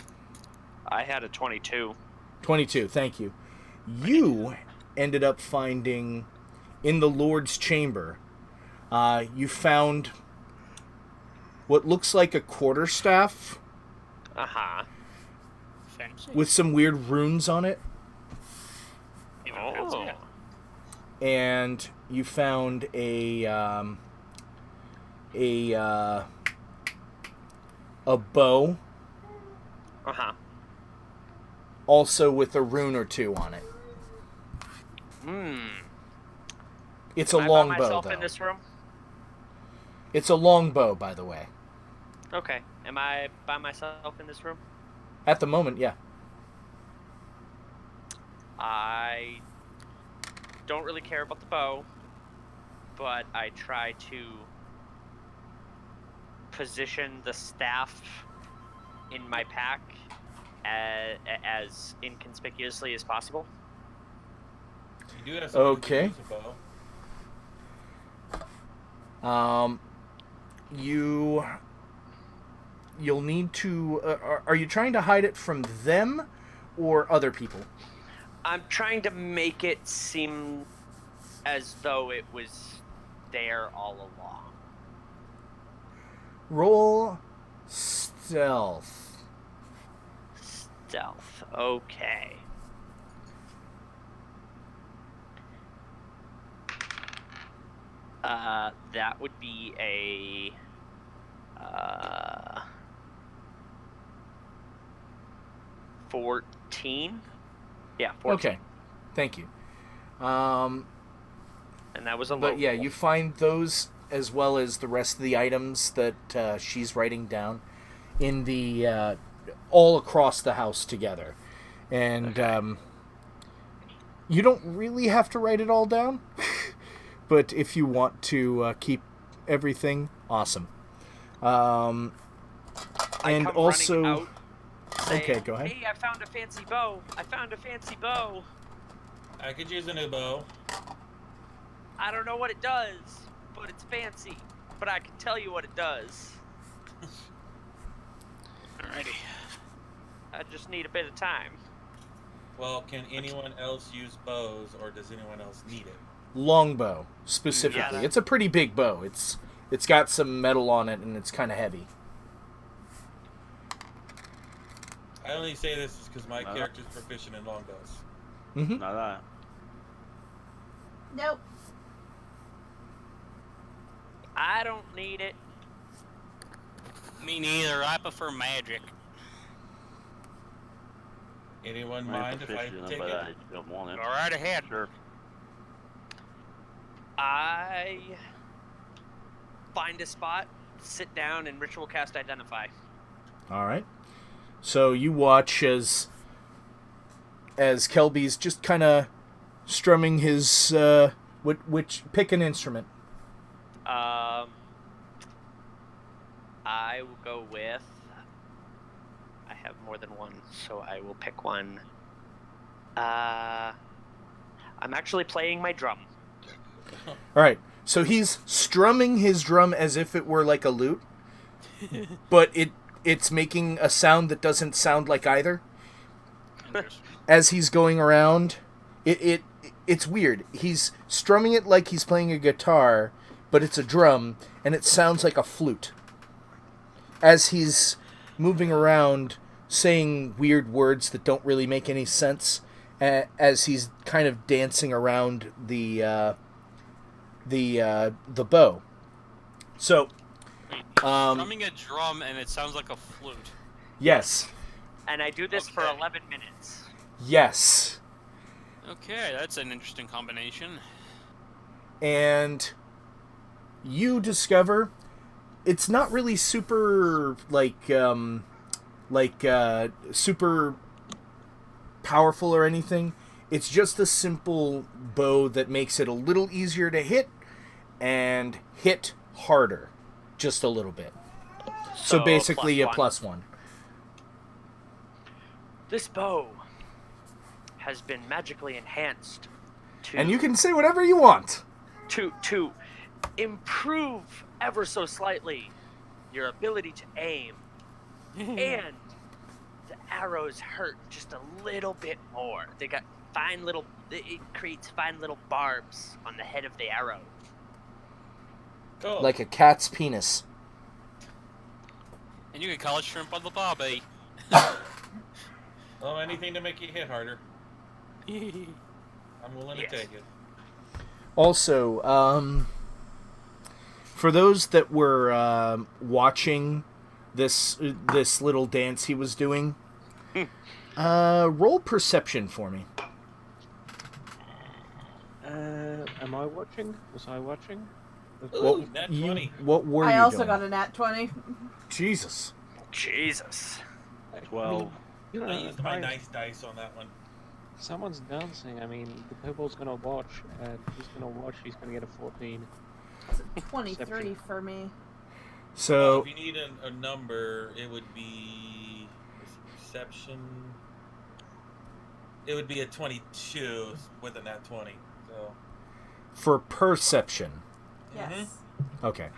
I had a 22. 22, thank you. You ended up finding in the Lord's chamber, you found what looks like a quarterstaff Uh-huh. Fancy. with some weird runes on it. Even Oh. fancier. And you found a bow, Uh-huh. also with a rune or two on it. It's a Am I long by bow, myself though. in this room? It's a long bow, by the way. Okay. Am I by myself in this room? At the moment, yeah. I don't really care about the bow, but I try to position the staff in my pack as inconspicuously as possible. You do have something Okay. to use a bow. You'll need to... are you trying to hide it from them or other people? I'm trying to make it seem as though it was there all along. Roll stealth. Stealth. Okay. That would be a 14. Yeah, 14. Okay, thank you. And that was a low But yeah, roll. you find those as well as the rest of the items that she's writing down in the all across the house together, and you don't really have to write it all down, but if you want to keep everything, awesome. I And come also, running out saying, okay, go ahead. Hey, I found a fancy bow. I found a fancy bow. I could use a new bow. I don't know what it does, but it's fancy. But I can tell you what it does. Alrighty. I just need a bit of time. Well, can anyone else use bows, or does anyone else need it? Longbow specifically. Yeah. It's a pretty big bow. It's got some metal on it and it's kind of heavy. I only say this because my character's proficient in longbows. Mm-hmm. Not that. Nope. I don't need it. Me neither. I prefer magic. Anyone I'm mind if I proficient, take but it? I don't want it. Go right ahead. Sure. I find a spot, sit down, and ritual cast identify. All right. So you watch as Kelby's just kind of strumming his which pick an instrument. I will go with. I have more than one, so I will pick one. I'm actually playing my drum. All right. So he's strumming his drum as if it were like a lute, but it's making a sound that doesn't sound like either. As he's going around, it's weird. He's strumming it like he's playing a guitar, but it's a drum, and it sounds like a flute. As he's moving around, saying weird words that don't really make any sense, as he's kind of dancing around the bow. So, Wait, he's strumming a drum and it sounds like a flute. yes. And I do this for Okay. 11 minutes. Yes. Okay, that's an interesting combination. And you discover it's not really super super powerful or anything. It's just a simple bow that makes it a little easier to hit and hit harder, just a little bit. So basically a +1. +1. This bow has been magically enhanced to And you can say whatever you want. to improve ever so slightly your ability to aim, and the arrows hurt just a little bit more. They got it creates fine little barbs on the head of the arrow. Cool. Like a cat's penis. And you can call it shrimp on the bobby. Well, anything to make you hit harder. I'm willing to Yes. take it. Also, for those that were watching this little dance he was doing, roll perception for me. Am I watching? Was I watching? Ooh, nat 20. What were I you also doing? got a nat 20. Jesus. Jesus. 12. You know, I used my I- nice dice on that one. Someone's dancing. I mean, the people's gonna watch, and he's gonna watch. He's gonna get a 14. It's a 23 Perception. for me. So If you need a number, it would be perception. It would be a 22 with a nat 20. So for perception, Yes. okay.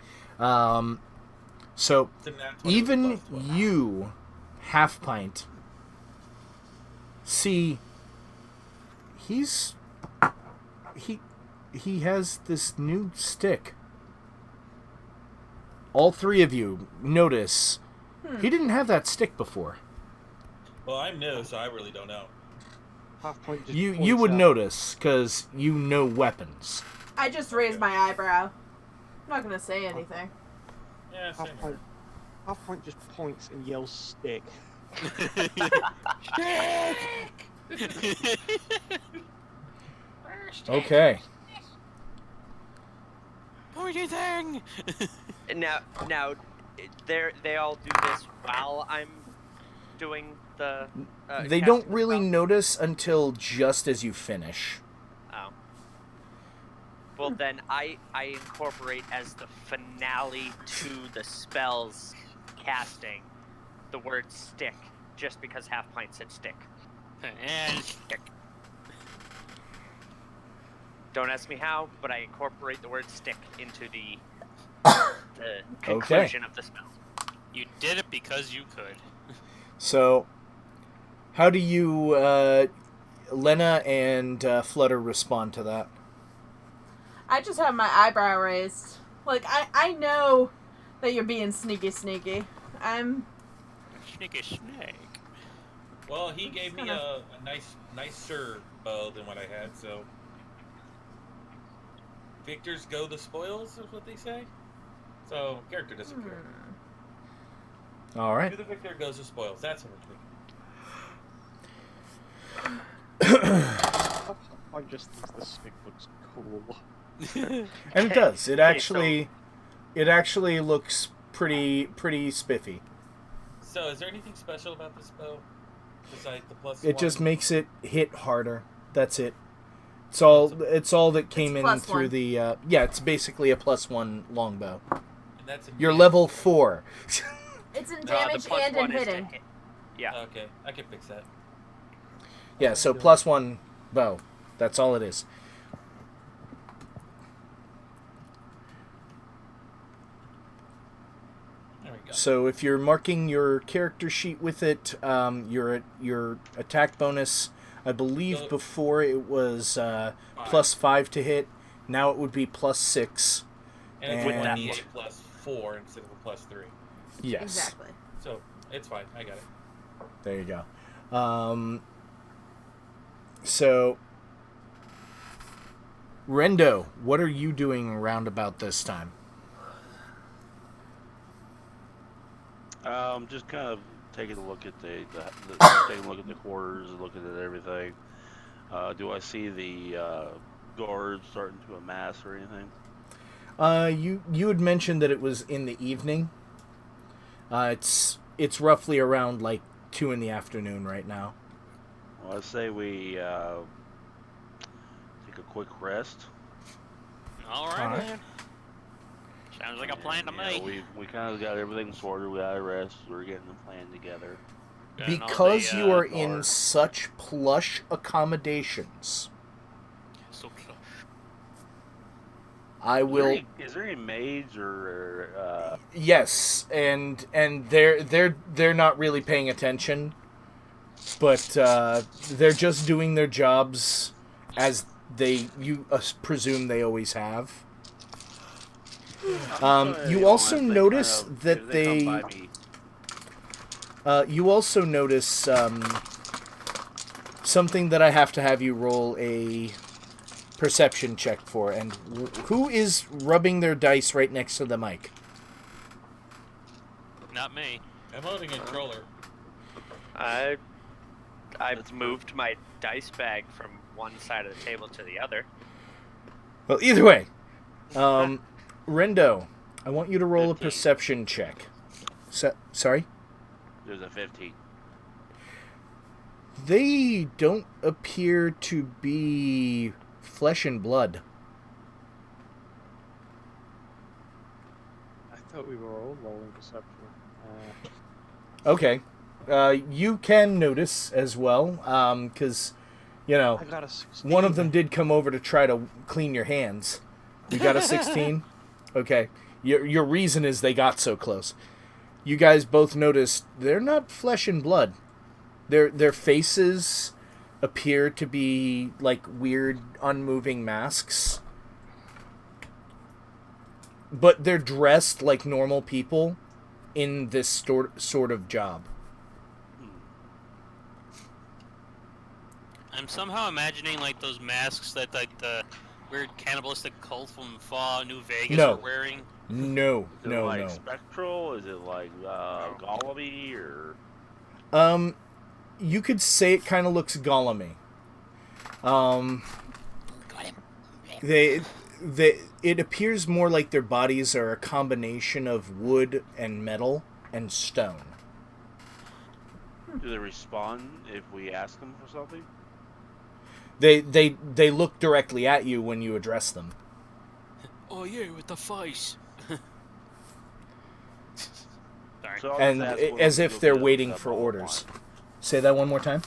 So it's a nat 20 even plus 12. you, Half Pint, see he has this new stick. All three of you notice he didn't have that stick before. Well, I'm new, so I really don't know. Half point. Just You points would out. notice because you know weapons. I just raised my eyebrow. I'm not gonna say anything. Yeah, same Half here. point. Half point just points and yells "stick." Okay. Pointy thing! Now, they all do this while I'm doing the. They casting don't the really spell? notice until just as you finish. Oh. Well, then I incorporate as the finale to the spell's casting the word stick, just because Half Pint said stick. And stick. Don't ask me how, but I incorporate the word stick into the conclusion of the spell. You did it because you could. So, how do you, Lena and Flutter respond to that? I just have my eyebrow raised. Like, I know that you're being sneaky. I'm... Sneaky snake. Well, he gave me a nicer bow than what I had, so. Victors go the spoils, is what they say. So, character doesn't care. All right. To the victor goes the spoils. That's what we're I just think the stick looks cool. And it does. It Okay, actually looks pretty spiffy. So, is there anything special about this bow? Besides the plus It one? just makes it hit harder. That's it. It's all that came in plus through one. the it's basically a +1 longbow. And that's in You're damage. level 4. It's in The damage plus and in one is to hitting. hit. Yeah. Okay, I can fix that. Yeah, so +1 bow. That's all it is. There we go. So if you're marking your character sheet with it, your attack bonus, I believe So- before it was +5 to hit. Now it would be +6. And it's and- 1d8 plus 4 instead of a plus 3. Yes. Exactly. So, it's fine. I got it. There you go. So, Rendo, what are you doing around about this time? Just kind of taking a look at taking a look at the quarters, looking at everything. Do I see the guards starting to amass or anything? You had mentioned that it was in the evening. It's roughly around like 2 in the afternoon right now. Well, I say we take a quick rest. All right, All right. man. Sounds like a plan to Yeah, me. we kind of got everything sorted. We got a rest. We're getting the plan together. And all Because the, you are in guards. such plush accommodations, So close. I will. Is there any maids or Yes, and they're not really paying attention, but they're just doing their jobs as you presume they always have. You also notice that you also notice something that I have to have you roll a perception check for. And who is rubbing their dice right next to the mic? Not me. I'm holding a controller. I've moved my dice bag from one side of the table to the other. Well, either way, Rendo, I want you to roll a 15. perception check. Sorry? There's a 15. They don't appear to be flesh and blood. I thought we were all rolling perception. Okay. You can notice as well, because, you know, I got a 16. one of them did come over to try to clean your hands. You got a 16? Okay. Your reason is they got so close. You guys both noticed they're not flesh and blood. Their faces appear to be like weird, unmoving masks. But they're dressed like normal people in this sort of job. I'm somehow imagining like those masks that like the weird cannibalistic cult from Fallout New Vegas No. are wearing. No, Is it no, like no. spectral? Is it like Gollum-y or? You could say it kind of looks Gollum-y. Got him. It appears more like their bodies are a combination of wood and metal and stone. Do they respond if we ask them for something? They look directly at you when you address them. Oh yeah, with the face. Sorry. So I'll And just ask one as of if them to they're go get waiting the for bottle of orders. wine. Say that one more time.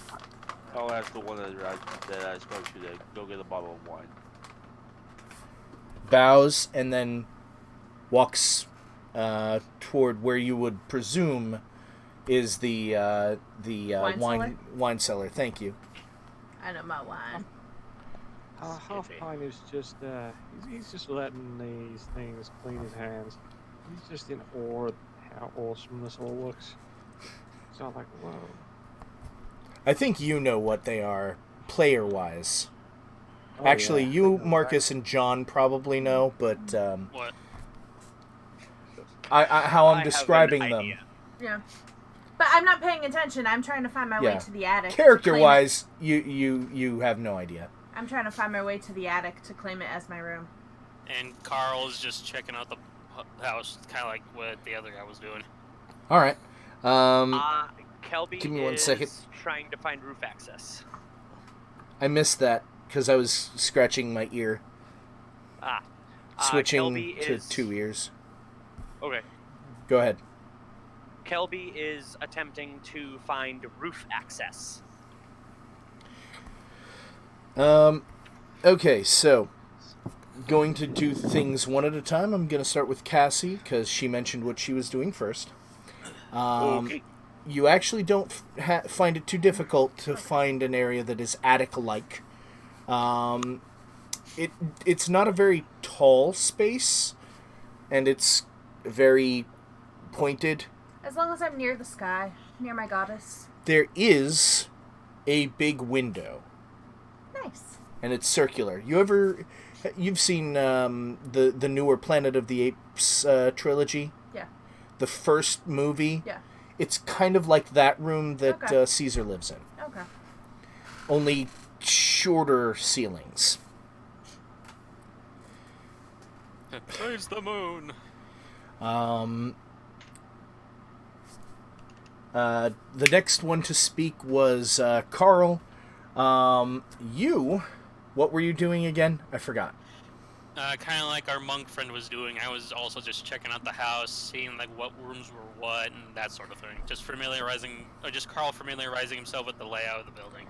I'll ask the one that I spoke to go get a bottle of wine. Bows and then walks toward where you would presume is the wine cellar. Thank you. I know my wine. Half Pine is just he's just letting these things clean his hands. He's just in awe at how awesome this all looks. It's not like, whoa. I think you know what they are, player-wise. Oh, Actually, yeah. you, Marcus, and John probably know, but What? how I I'm have describing an them. idea. Yeah. But I'm not paying attention. I'm trying to find my way Yeah. to the attic. to Character-wise, you have no idea. claim it. I'm trying to find my way to the attic to claim it as my room. And Carl's just checking out the house, kind of like what the other guy was doing. All right. Kelby Give me 1 is second. trying to find roof access. I missed that because I was scratching my ear, switching Kelby to is... 2 ears. Okay. Go ahead. Kelby is attempting to find roof access. Okay, so going to do things one at a time. I'm going to start with Cassie because she mentioned what she was doing first. Okay. You actually don't find it too difficult to find an area that is attic-like. It's not a very tall space, and it's very pointed. As long as I'm near the sky, near my goddess. There is a big window. Nice. And it's circular. You've seen the newer Planet of the Apes trilogy? Yeah. The first movie? Yeah. It's kind of like that room that Okay. Caesar lives in. Okay. Only shorter ceilings. Praise the moon. The next one to speak was Carl. What were you doing again? I forgot. Kind of like our monk friend was doing. I was also just checking out the house, seeing like what rooms were what, and that sort of thing. Just Carl familiarizing himself with the layout of the building.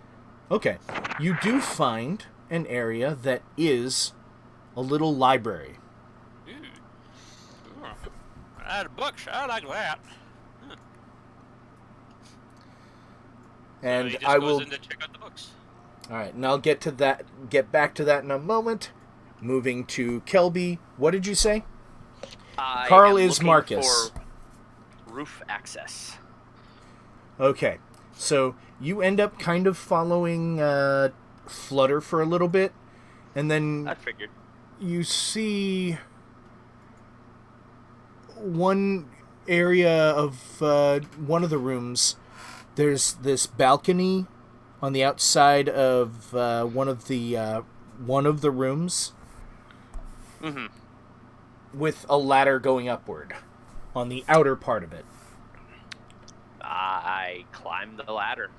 Okay. You do find an area that is a little library. Ooh. Ooh. I had books. I like that. Huh. And So he just I goes will. in to check out the books. All right, and I'll get back to that in a moment. Moving to Kelby. What did you say? Carl is looking Marcus. For roof access. Okay, so you end up kind of following Flutter for a little bit, and then I figured. you see one area of one of the rooms. There's this balcony on the outside of one of the rooms. Mm-hmm. With a ladder going upward on the outer part of it. I climbed the ladder.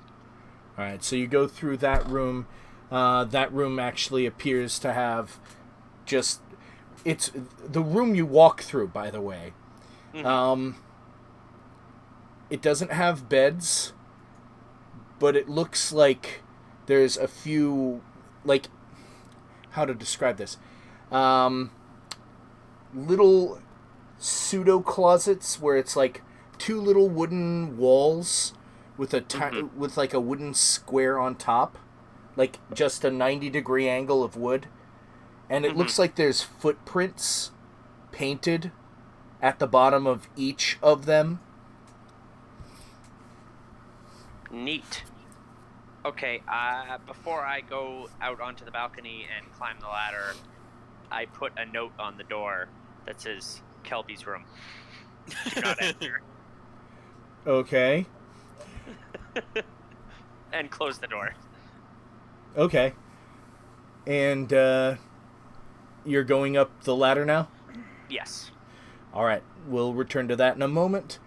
All right, so you go through that room. That room actually appears to have it's the room you walk through, by the way. Mm-hmm. It doesn't have beds, but it looks like there's a few, like, how to describe this? Little pseudo closets where it's like two little wooden walls with with like a wooden square on top, like just a 90-degree angle of wood, and it looks like there's footprints painted at the bottom of each of them. Neat. Okay, before I go out onto the balcony and climb the ladder, I put a note on the door that says Kelby's room. Do not enter. Okay. And close the door. Okay. And you're going up the ladder now? Yes. All right. We'll return to that in a moment.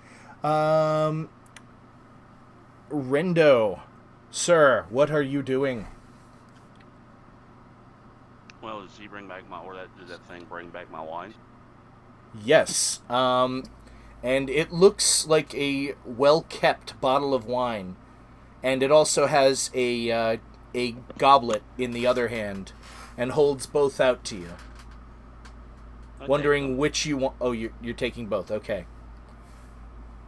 Rendo, sir, what are you doing? Well, does he bring back does that thing bring back my wine? Yes. And it looks like a well-kept bottle of wine. And it also has a goblet in the other hand and holds both out to you. Wondering which you want. Oh, you're taking both. Okay.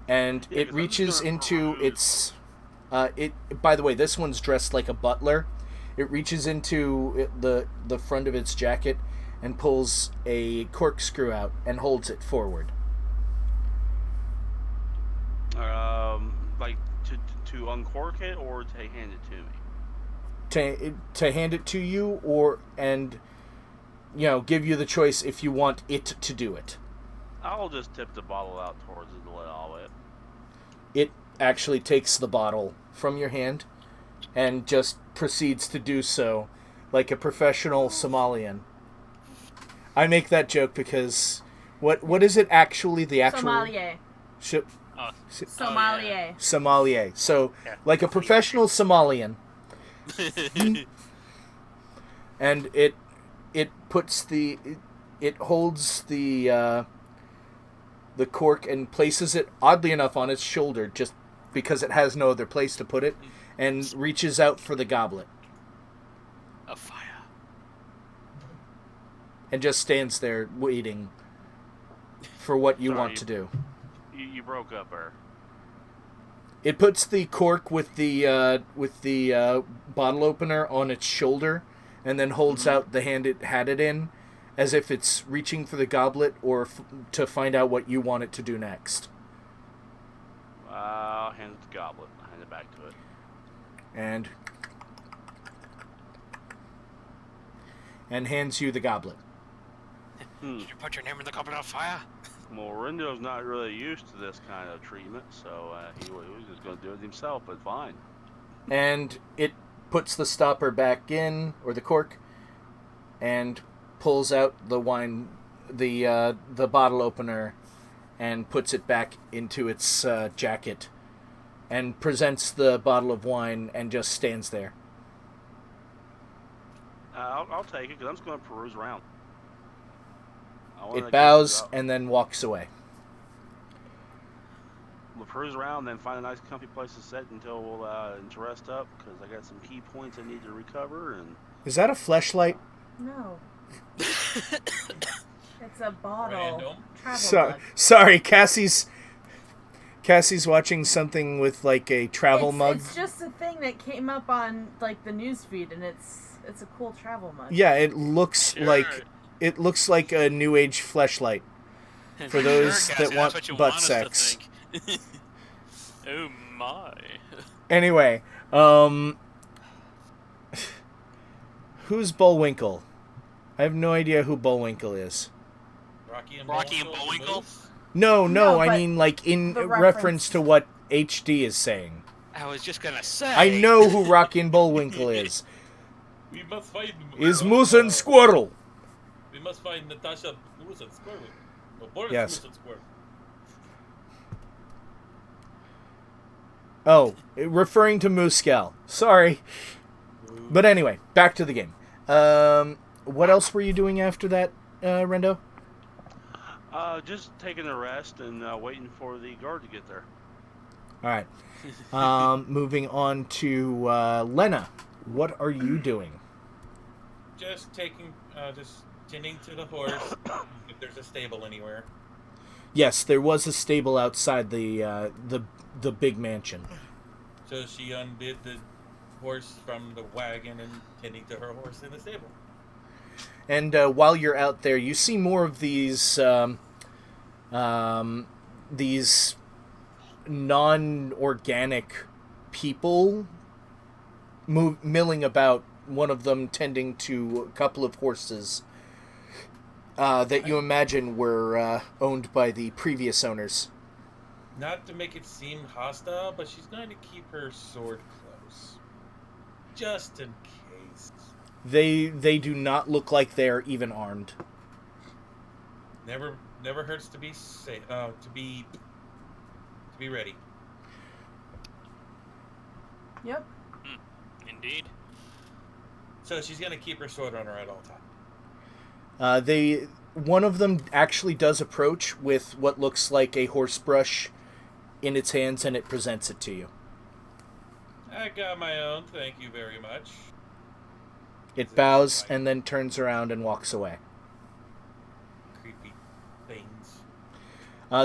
And Yeah, it 'cause I'm reaches just gonna into peruse. its... by the way, this one's dressed like a butler. It reaches into the front of its jacket and pulls a corkscrew out and holds it forward. Like to uncork it or to hand it to me? To hand it to you, and give you the choice if you want it to do it. I'll just tip the bottle out towards it to let all it. It actually takes the bottle from your hand and just proceeds to do so like a professional Somalian. I make that joke because what is it actually, the actual... Sommelier. Sommelier. Sommelier. So, Yeah. like a professional Somalian. And it puts it holds the cork and places it, oddly enough, on its shoulder, just because it has no other place to put it, and reaches out for the goblet. A fire. And just stands there waiting for what you Sorry, want to do. You broke up there. It puts the cork with the bottle opener on its shoulder, and then holds out the hand it had it in, as if it's reaching for the goblet or to find out what you want it to do next. I'll hand it the goblet. I'll hand it back to it. And and hands you the goblet. Did you put your name in the goblet of fire? Well, Rendo's not really used to this kind of treatment, so he was just going to do it himself, but fine. And it puts the stopper back in, or the cork, and pulls out the wine, the bottle opener, and puts it back into its jacket, and presents the bottle of wine and just stands there. I'll take it, because I'm just going to peruse around. It bows and then walks away. We'll peruse around, then find a nice comfy place to sit until we'll rest up, because I got some key points I need to recover. And Is that a fleshlight? No. It's a bottle. Random. Travel mug. Sorry, Cassie's watching something with like a travel mug. It's just a thing that came up on like the news feed, and it's a cool travel mug. Yeah, it looks like a new age fleshlight for those Cassie, that that's want what you butt want us sex. to think. Oh my. Anyway, who's Bullwinkle? I have no idea who Bullwinkle is. Rocky and Bullwinkle? Bullwinkle? No, No, I but mean like in the reference reference. to what HD is saying. I was just gonna say. I know who Rocky and Bullwinkle is. We must find... Is Moose and Squirrel. We must find Natasha Moose and Squirrel. No, Boris Yes. Moose and Squirrel. Oh, referring to Mooscal. Sorry. But anyway, back to the game. What else were you doing after that, Rendo? Just taking a rest and waiting for the guard to get there. All right. Moving on to Lena. What are you doing? Just tending to the horse. If there's a stable anywhere. Yes, there was a stable outside the big mansion. So she undid the horse from the wagon and tending to her horse in the stable. And while you're out there, you see more of these non-organic people milling about. One of them tending to a couple of horses that you imagine were owned by the previous owners. Not to make it seem hostile, but she's going to keep her sword close. Just in case. They do not look like they're even armed. Never hurts to be safe, to be ready. Yep. Indeed. So she's going to keep her sword on her at all times. One of them actually does approach with what looks like a horse brush in its hands, and it presents it to you. I got my own, thank you very much. It bows and then turns around and walks away. Creepy things.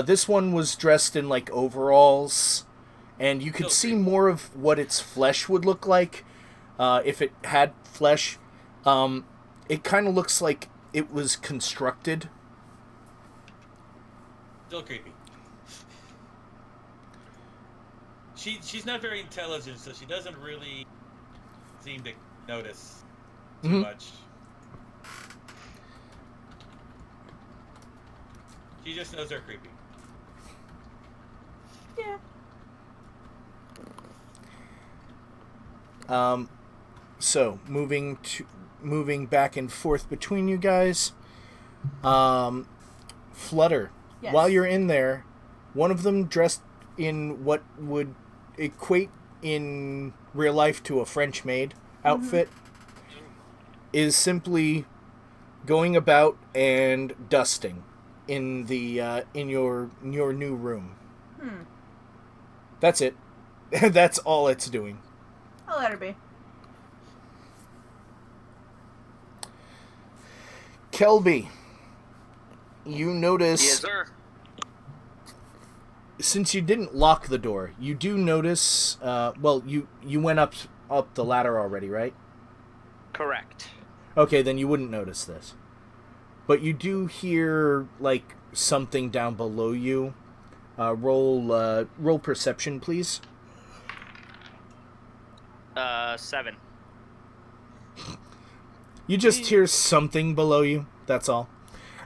This one was dressed in like overalls, and you could see more of what its flesh would look like if it had flesh. It kind of looks like it was constructed. Still creepy. She's not very intelligent, so she doesn't really seem to notice too much. She just knows they're creepy. Yeah. So moving back and forth between you guys. Flutter. Yes. While you're in there, one of them dressed in what would equate in real life to a French maid outfit is simply going about and dusting in the in your new room. That's it. That's all it's doing. I'll let her be. Kelby, you notice... Yes, sir. Since you didn't lock the door, you do notice... you went up the ladder already, right? Correct. Okay, then you wouldn't notice this. But you do hear, like, something down below you. Roll perception, please. 7. You just hear something below you. That's all.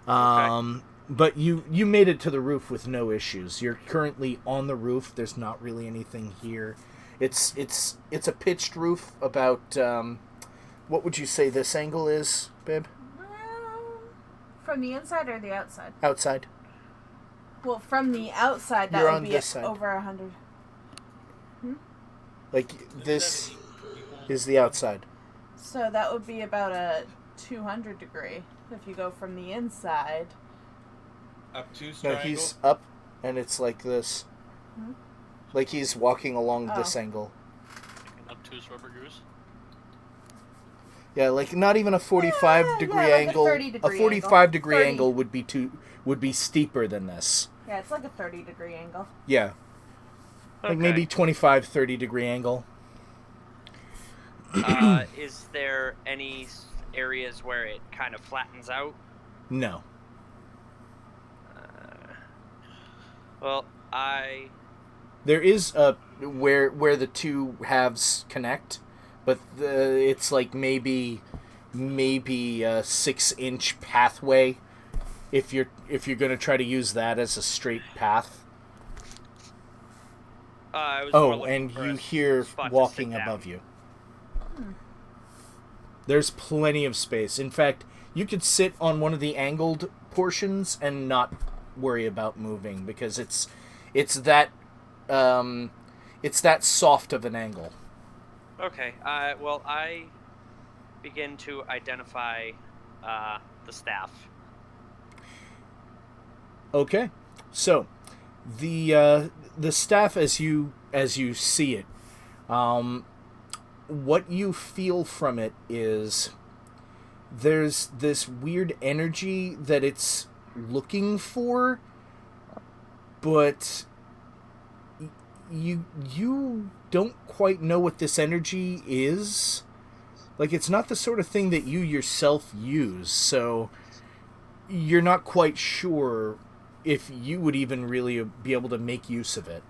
But you made it to the roof with no issues. You're currently on the roof. There's not really anything here. It's a pitched roof. About what would you say this angle is, babe? From the inside or the outside? Outside. Well, from the outside, that You're would on be this side. over 100. Like this is the outside. So that would be about a 200 degree if you go from the inside. Up two No, triangle. he's up, and it's like this. Like he's walking along this Oh. angle. An obtuse rubber goose. Yeah, like not even a 45 degree like a angle. 30 degree 45 angle. degree 30. angle would be steeper than this. Yeah, it's like a 30 degree angle. Yeah. Like maybe 25, 30 degree angle. Is there any areas where it kind of flattens out? No. Well, There is a where the two halves connect, but it's like maybe a 6-inch pathway. If you're gonna try to use that as a straight path. I was more Oh, looking and for you a hear spot to walking sit down. above you. There's plenty of space. In fact, you could sit on one of the angled portions and not worry about moving because it's that soft of an angle. Okay. Well, I begin to identify the staff. Okay, so the staff as you see it, what you feel from it is there's this weird energy that it's looking for, but you don't quite know what this energy is. Like, it's not the sort of thing that you yourself use, so you're not quite sure if you would even really be able to make use of it.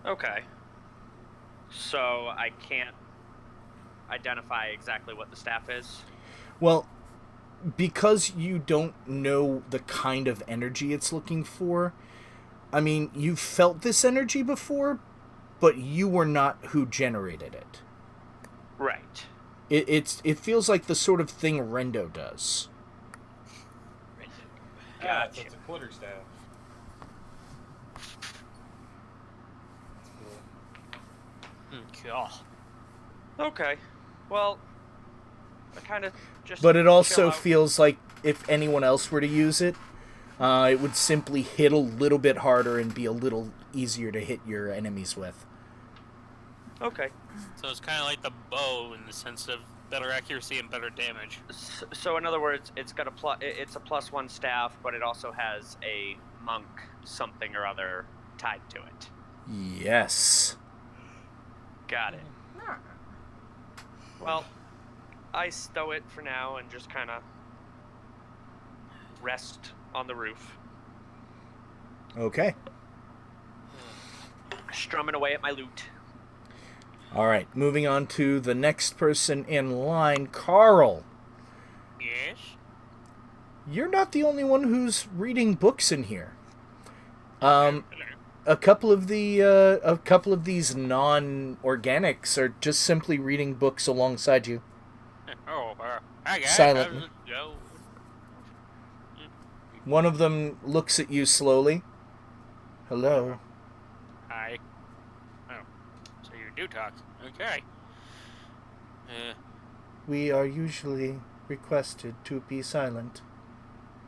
Okay. So I can't identify exactly what the staff is? Well, because you don't know the kind of energy it's looking for, I mean, you've felt this energy before, but you were not who generated it. Right. It feels like the sort of thing Rendo does. So Gotcha. it's a quarter staff. That's cool. Cool. Okay. Well, I kind of just. But it chill also out. feels like if anyone else were to use it, it would simply hit a little bit harder and be a little easier to hit your enemies with. Okay. So it's kind of like the bow in the sense of better accuracy and better damage. So in other words, it's got it's a +1 staff, but it also has a monk something or other tied to it. Yes. Got it. Well, I stow it for now and just kind of rest on the roof, Okay. strumming away at my loot. All right. Moving on to the next person in line, Carl. Yes? You're not the only one who's reading books in here. Hello. A couple of these non-organics are just simply reading books alongside you. Oh, hi guys. Silently. How's it go? One of them looks at you slowly. Hello. Hi. Oh, so you do talk. Okay. We are usually requested to be silent.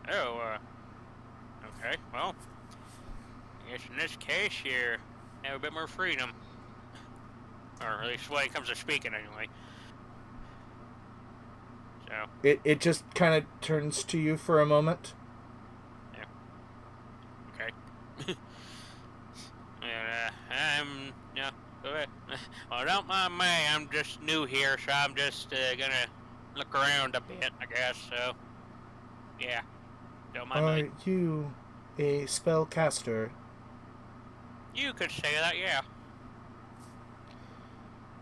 Okay, well, I guess in this case, you have a bit more freedom. Or at least when it comes to speaking, anyway. So, It just kind of turns to you for a moment. okay. Yeah, go ahead. Well, don't mind me, I'm just new here, so I'm just gonna look around a bit, I guess, so. Yeah, don't mind Are me. you a spellcaster? You could say that, yeah.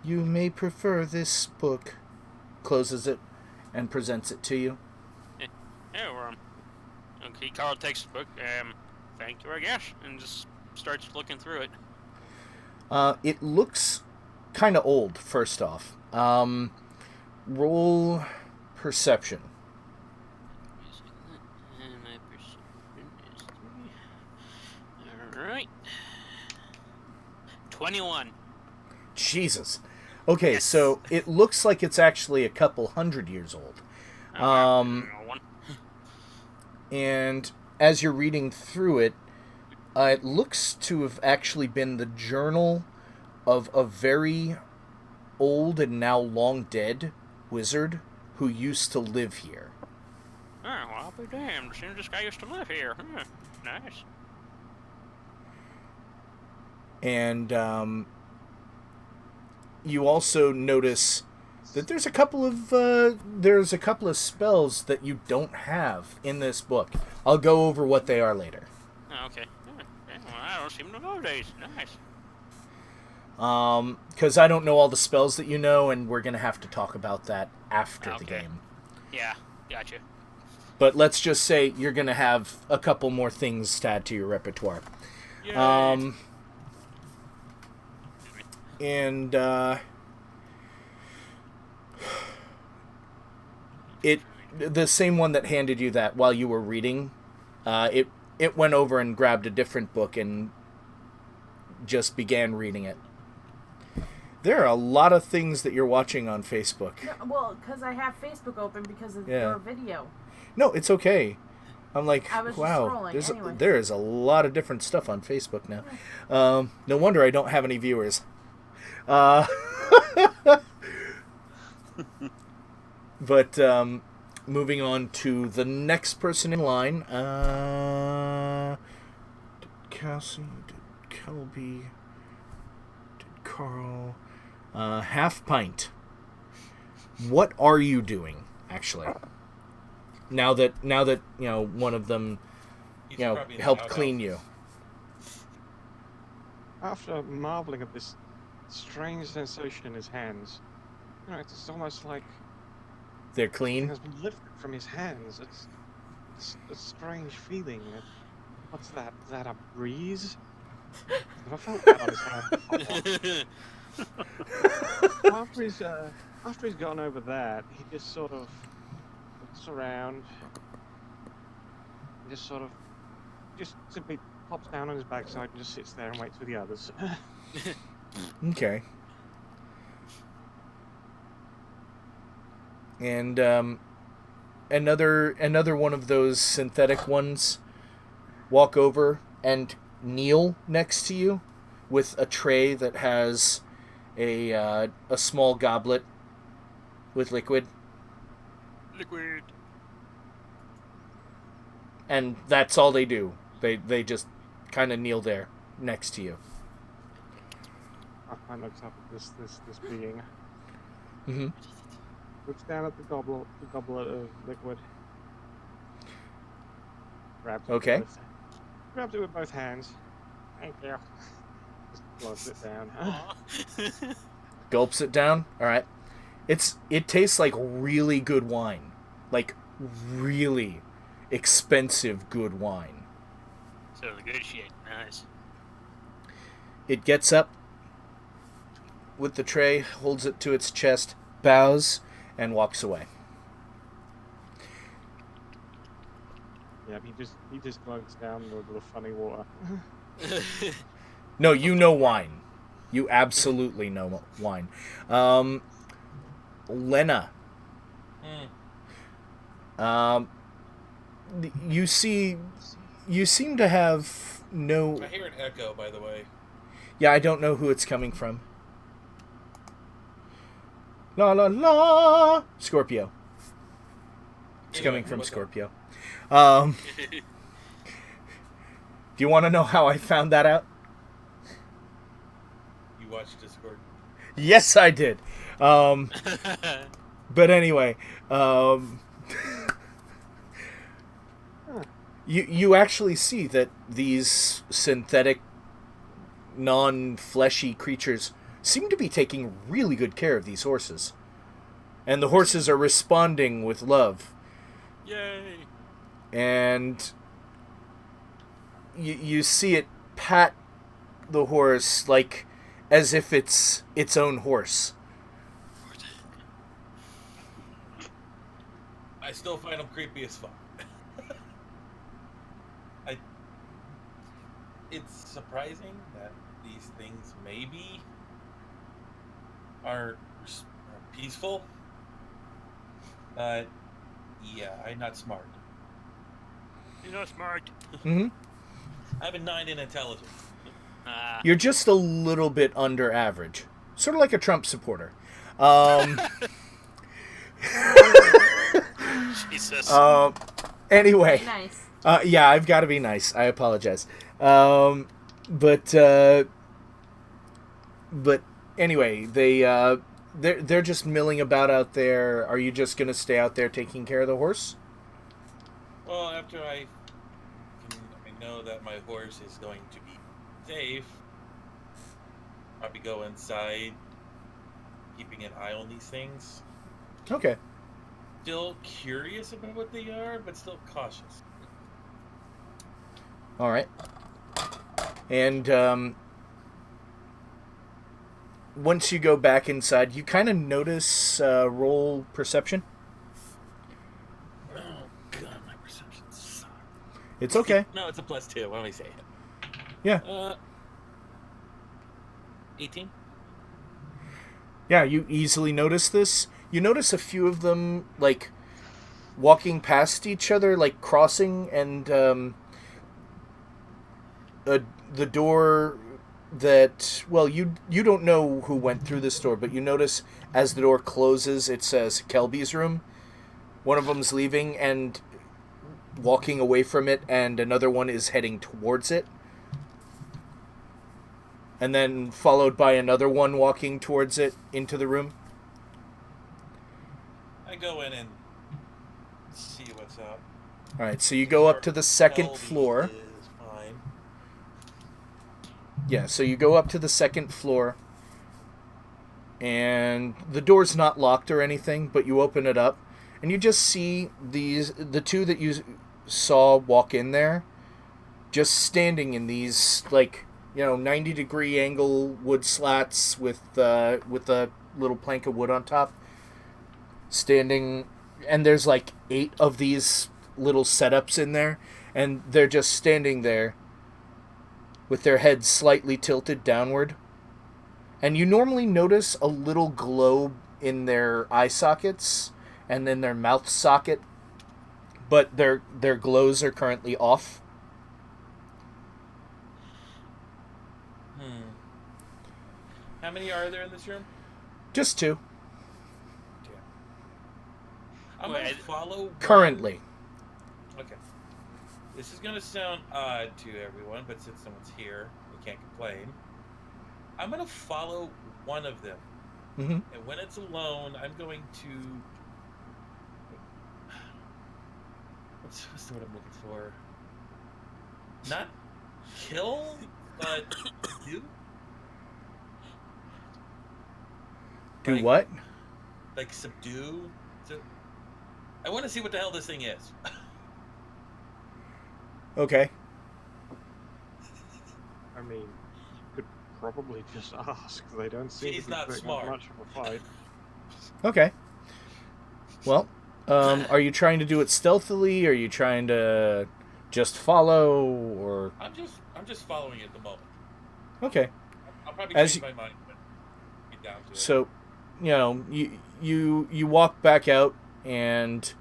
You may prefer this book closes it and presents it to you. Yeah, okay, Carl takes the book. Thank you, I guess, and just starts looking through it. It looks kind of old, first off. Roll perception. And my perception is 3. Alright. 21. Jesus. Okay, Yes. so it looks like it's actually a couple 100 years old. And as you're reading through it, it looks to have actually been the journal of a very old and now long dead wizard who used to live here. Oh, well, I'll be damned. Seems this guy used to live here. Nice. And you also notice that there's a couple of spells that you don't have in this book. I'll go over what they are later. Oh, okay. Yeah, well, I don't seem to know these. Nice. Because I don't know all the spells that you know, and we're gonna have to talk about that after the game. Yeah, gotcha. But let's just say you're gonna have a couple more things to add to your repertoire. Yay. And the same one that handed you that while you were reading, it went over and grabbed a different book and just began reading it. There are a lot of things that you're watching on Facebook. No, well, because I have Facebook open because of your video. No, it's okay. I'm like, I was wow, just scrolling, anyway. there is a lot of different stuff on Facebook now. No wonder I don't have any viewers. But moving on to the next person in line. Did Cassie, did Kelby, did Carl. Half Pint. What are you doing, actually? Now that one of them helped clean you. After marveling at this strange sensation in his hands, it's almost like They're it clean? has been lifted from his hands. It's a strange feeling. What's that? Is that a breeze? Have I felt that on his hand? After he's gotten over that, he just sort of looks around, and just simply pops down on his backside and just sits there and waits for the others. Okay. And another one of those synthetic ones walk over and kneel next to you with a tray that has a small goblet with liquid. Liquid. And that's all they do. They just kind of kneel there next to you. I looks up at this being. Mm-hmm. Looks down at the goblet of liquid. Grabs it grabs it with both hands. Thank you. Just blows it down. Gulps it down. All right. It tastes like really good wine, like really expensive good wine. So the good shit. Nice. It gets up with the tray, holds it to its chest, bows, and walks away. Yeah, he just glugs down the funny water. No, you know wine. You absolutely know wine. Lena. You seem to have no... I hear an echo, by the way. Yeah, I don't know who it's coming from. La la la! Scorpio. It's coming from Scorpio. Do you want to know how I found that out? You watched Discord. Yes, I did. But anyway, you actually see that these synthetic, non-fleshy creatures seem to be taking really good care of these horses. And the horses are responding with love. Yay! And you see it pat the horse like as if it's its own horse. I still find them creepy as fuck. It's surprising that these things maybe are peaceful, but yeah, I'm not smart. You're not smart. Mm-hmm. I have a 9 in intelligence. You're just a little bit under average. Sort of like a Trump supporter. Jesus. Anyway. Nice. Yeah, I've got to be nice. I apologize. But anyway, they're just milling about out there. Are you just gonna stay out there taking care of the horse? Well, after I know that my horse is going to be safe, probably go inside, keeping an eye on these things. Okay. Still curious about what they are, but still cautious. All right. And once you go back inside, you kind of notice roll perception. Oh god, my perception sucks. It's okay. No, it's a +2. Why don't we say it? Yeah. 18. Yeah, you easily notice this. You notice a few of them, like, walking past each other, like, crossing, and the door that, well, you don't know who went through this door, but you notice as the door closes, it says Kelby's room. One of them's leaving and walking away from it, and another one is heading towards it. And then followed by another one walking towards it into the room. I go in and see what's up. All right, so you go up to the second Kelby floor. is fine. Yeah, so you go up to the second floor, and the door's not locked or anything, but you open it up, and you just see the two that you saw walk in there, just standing in these, like, 90-degree angle wood slats with a little plank of wood on top, standing, and there's like 8 of these little setups in there, and they're just standing there with their heads slightly tilted downward. And you normally notice a little globe in their eye sockets and then their mouth socket, but their glows are currently off. How many are there in this room? Just 2. Okay. I'm going to follow... Currently. Okay. This is going to sound odd to everyone, but since someone's here, they can't complain. I'm going to follow one of them. Mm-hmm. And when it's alone, I'm going to... What's the word I'm looking for? Not kill, but do? Do what? Like subdue? I want to see what the hell this thing is. Okay. I mean, you could probably just ask. They don't seem She's to be not putting smart. up much of a fight. Okay. Well, are you trying to do it stealthily? Are you trying to just follow, or? I'm just following it at the moment. Okay. I'll probably As change my mind when we get down to it. So, you walk back out, and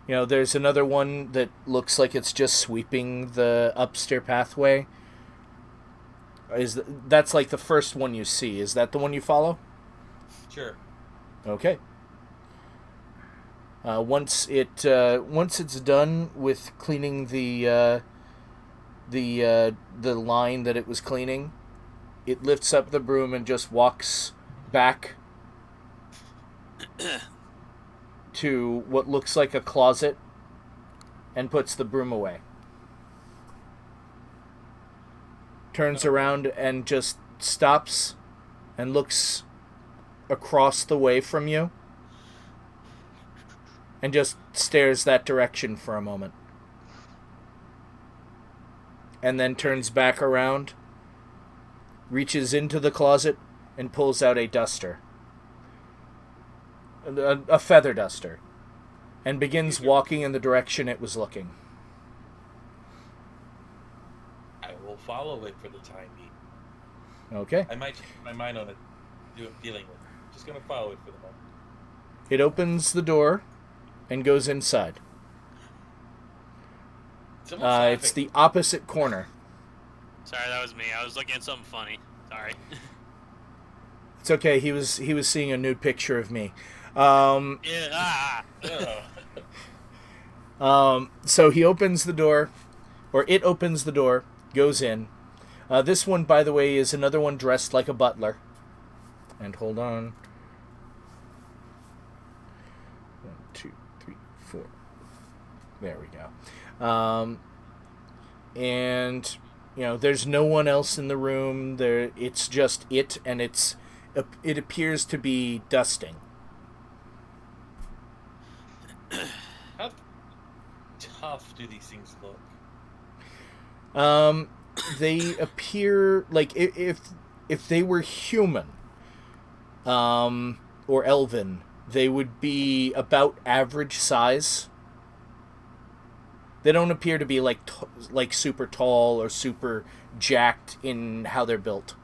there's another one that looks like it's just sweeping the upstairs pathway. That's like the first one you see? Is that the one you follow? Sure. Okay. Once it's done with cleaning the line that it was cleaning, it lifts up the broom and just walks back to what looks like a closet and puts the broom away. Turns around and just stops and looks across the way from you and just stares that direction for a moment. And then turns back around, reaches into the closet, and pulls out a duster. A feather duster. And begins walking in the direction it was looking. I will follow it for the time being. Okay. I might change my mind on it, dealing with it. Just gonna follow it for the moment. It opens the door and goes inside. Someone's laughing. It's the opposite corner. Sorry, that was me. I was looking at something funny. Sorry. It's okay. He was seeing a nude picture of me. Yeah. So he opens the door, or it opens the door, goes in. This one, by the way, is another one dressed like a butler. And hold on. 1, 2, 3, 4. There we go. And there's no one else in the room. It's just it, and it appears to be dusting. How tough do these things look? They appear like if they were human, or elven, they would be about average size. They don't appear to be like super tall or super jacked in how they're built.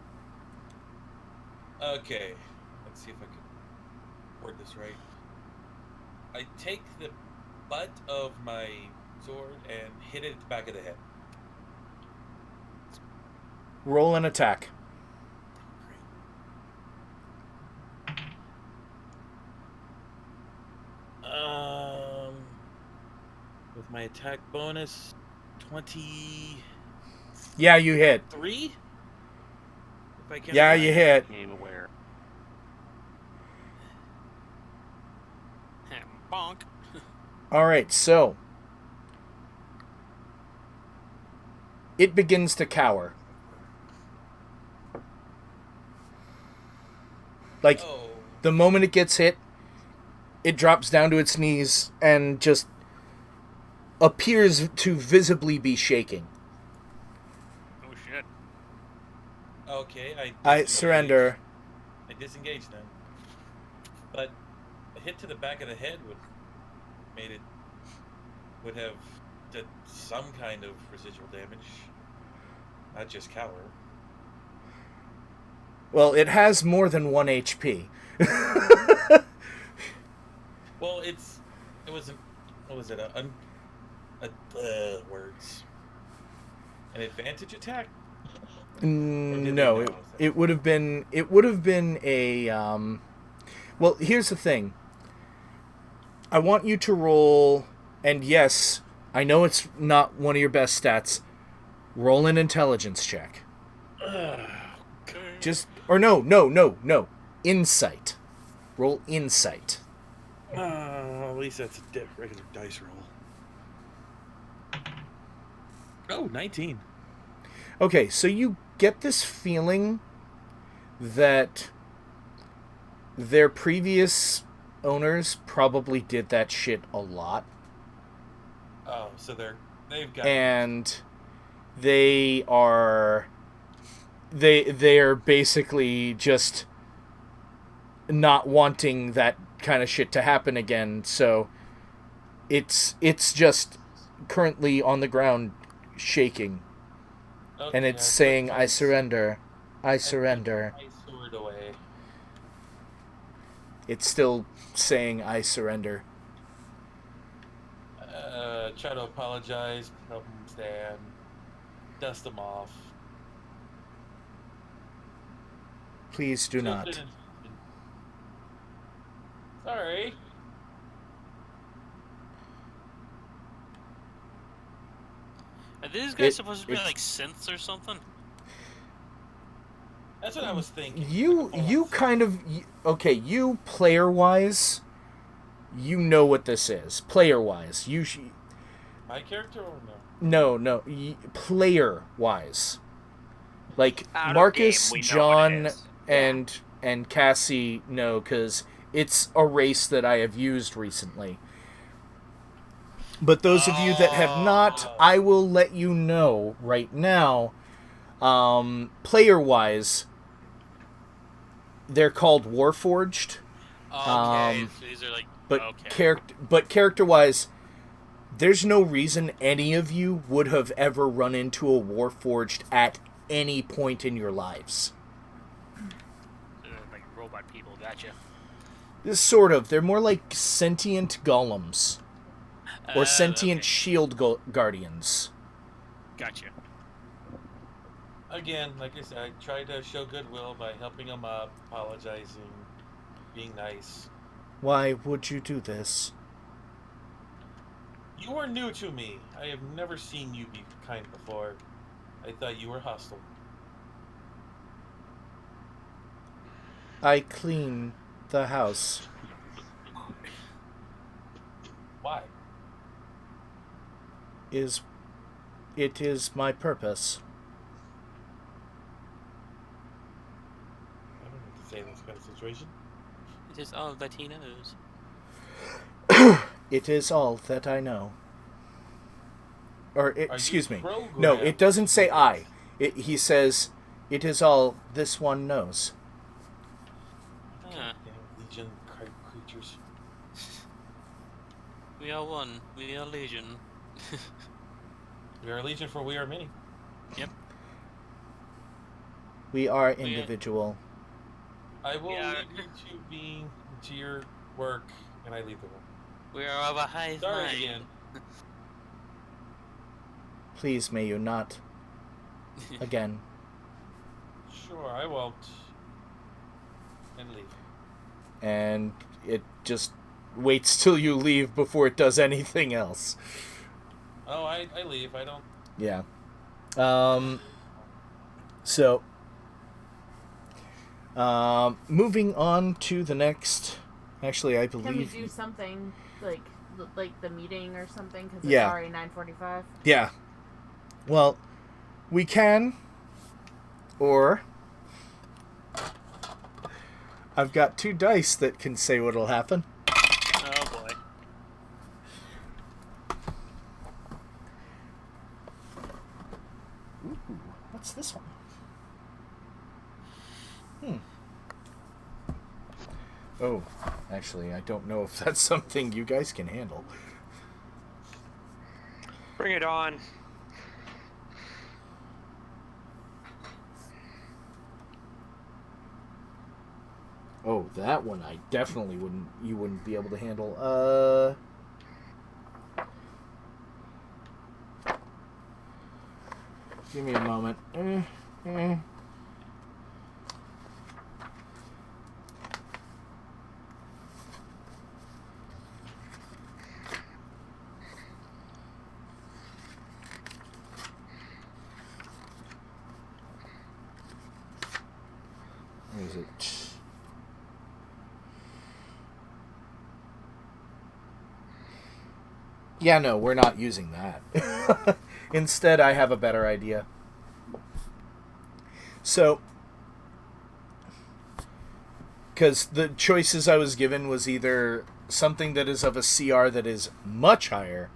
Okay, let's see if I can word this right. I take the butt of my sword and hit it at the back of the head. Roll an attack. With my attack bonus, 23. Yeah, you hit. If I can. Yeah, you hit. Game aware. Bonk. All right, so it begins to cower. Like, the moment it gets hit, it drops down to its knees and just appears to visibly be shaking. Oh shit. Okay, I surrender. I disengage then. But a hit to the back of the head would have done some kind of residual damage. Not just cower. Well, it has more than 1 HP. Well, it wasn't. What was it? Words. An advantage attack? No, it would have been a well, here's the thing. I want you to roll, and yes, I know it's not one of your best stats. Roll an intelligence check. No. Insight. Roll insight. At least that's a regular dice roll. Oh, 19. Okay, so you get this feeling that their previous owners probably did that shit a lot. Oh, so they've got. And they are basically just not wanting that kind of shit to happen again. So it's just currently on the ground shaking. Okay, And it's saying, I surrender. I surrender. I sword away. It's still saying, I surrender. Try to apologize, help him stand, dust him off. Please do not. Sorry. Are these guys supposed to be like synths or something? That's what I was thinking. You kind of... Okay, you, player-wise, you know what this is. Player-wise. My character or no? No. Player-wise. Like, Out of Marcus, game, we know John, what it is. and Cassie know, because it's a race that I have used recently. But those of you that have not, I will let you know right now, player-wise, they're called Warforged. Okay, so these are like... But okay. character-wise, there's no reason any of you would have ever run into a Warforged at any point in your lives. Like robot people, gotcha. This sort of. They're more like sentient golems. Or sentient okay. shield guardians. Gotcha. Again, like I said, I try to show goodwill by helping them up, apologizing, being nice. Why would you do this? You are new to me. I have never seen you be kind before. I thought you were hostile. I clean the house. Why? It is my purpose. I don't know what to say in this kind of situation. It is all that he knows. It is all that I know. Or, excuse me. No, it programmed doesn't say to do I. this? He says, it is all this one knows. Huh. Damn Legion creatures. We are one. We are Legion. We are a Legion, for we are many. Yep. We are individual. I will Yeah. leave you to your work, and I leave the room. We are of a hive Sorry mind. again. Please may you not. Again. Sure, I won't. And leave. And it just waits till you leave before it does anything else. Oh, I leave. I don't. Yeah. So, moving on to the next. Actually, I believe. Can we do something like the meeting or something? Because it's Yeah. already 9:45. Yeah. Well, we can, or I've got 2 dice that can say what'll happen. Oh boy. Ooh, what's this one? Oh, actually, I don't know if that's something you guys can handle. Bring it on. Oh, that one I definitely you wouldn't be able to handle. Give me a moment. Where is it? Yeah, no, we're not using that. Instead, I have a better idea. So, because the choices I was given was either something that is of a CR that is much higher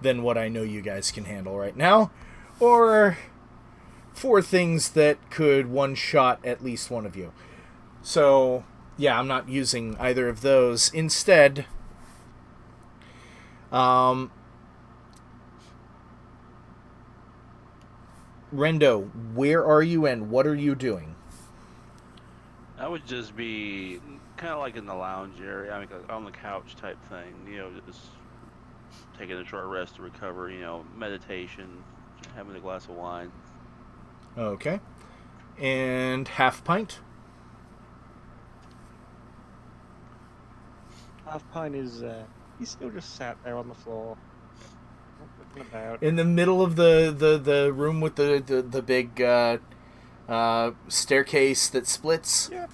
than what I know you guys can handle right now, or 4 things that could one-shot at least one of you. So, yeah, I'm not using either of those. Instead, Rendo, where are you and what are you doing? I would just be kind of like in the lounge area, I mean, on the couch type thing, you know, just taking a short rest to recover, you know, meditation, having a glass of wine. Okay. And half pint? Half Pint is, he's still just sat there on the floor. Not looking about. In the middle of the room with the big staircase that splits? Yeah.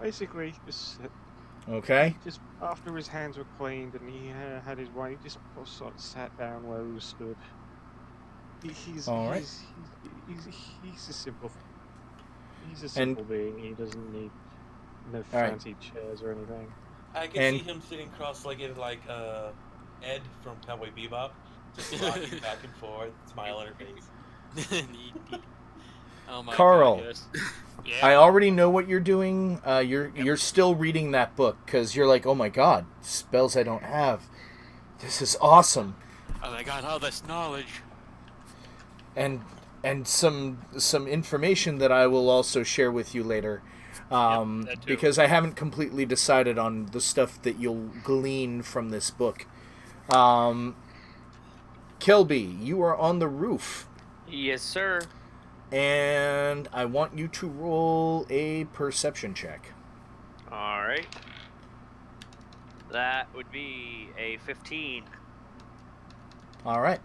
Basically, just Okay. just after his hands were cleaned and he had his wine, he just sort of sat down where he stood. He's All right. he's a simple being. He doesn't need no All right. fancy chairs or anything. I can And- see him sitting cross-legged like Ed from Cowboy Bebop, just rocking back and forth, smile on her face. Oh my Carl. God, yes. I Yeah. already know what you're doing. You're still reading that book because you're like, oh my god, spells I don't have. This is awesome, Oh, I got all this knowledge. and some information that I will also share with you later, that too. because I haven't completely decided on the stuff that you'll glean from this book. Kilby, you are on the roof. Yes, sir. And I want you to roll a perception check. All right. That would be a 15. All right.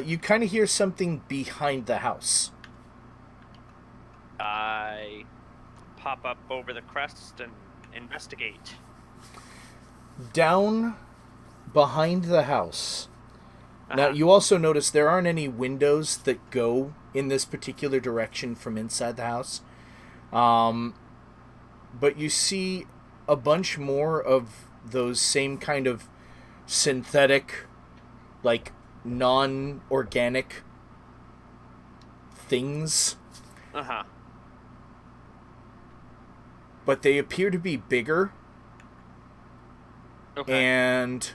You kind of hear something behind the house. I pop up over the crest and investigate. Down behind the house. Now, Uh-huh. you also notice there aren't any windows that go in this particular direction from inside the house. But you see a bunch more of those same kind of synthetic, like, non-organic things. Uh-huh. But they appear to be bigger, Okay. and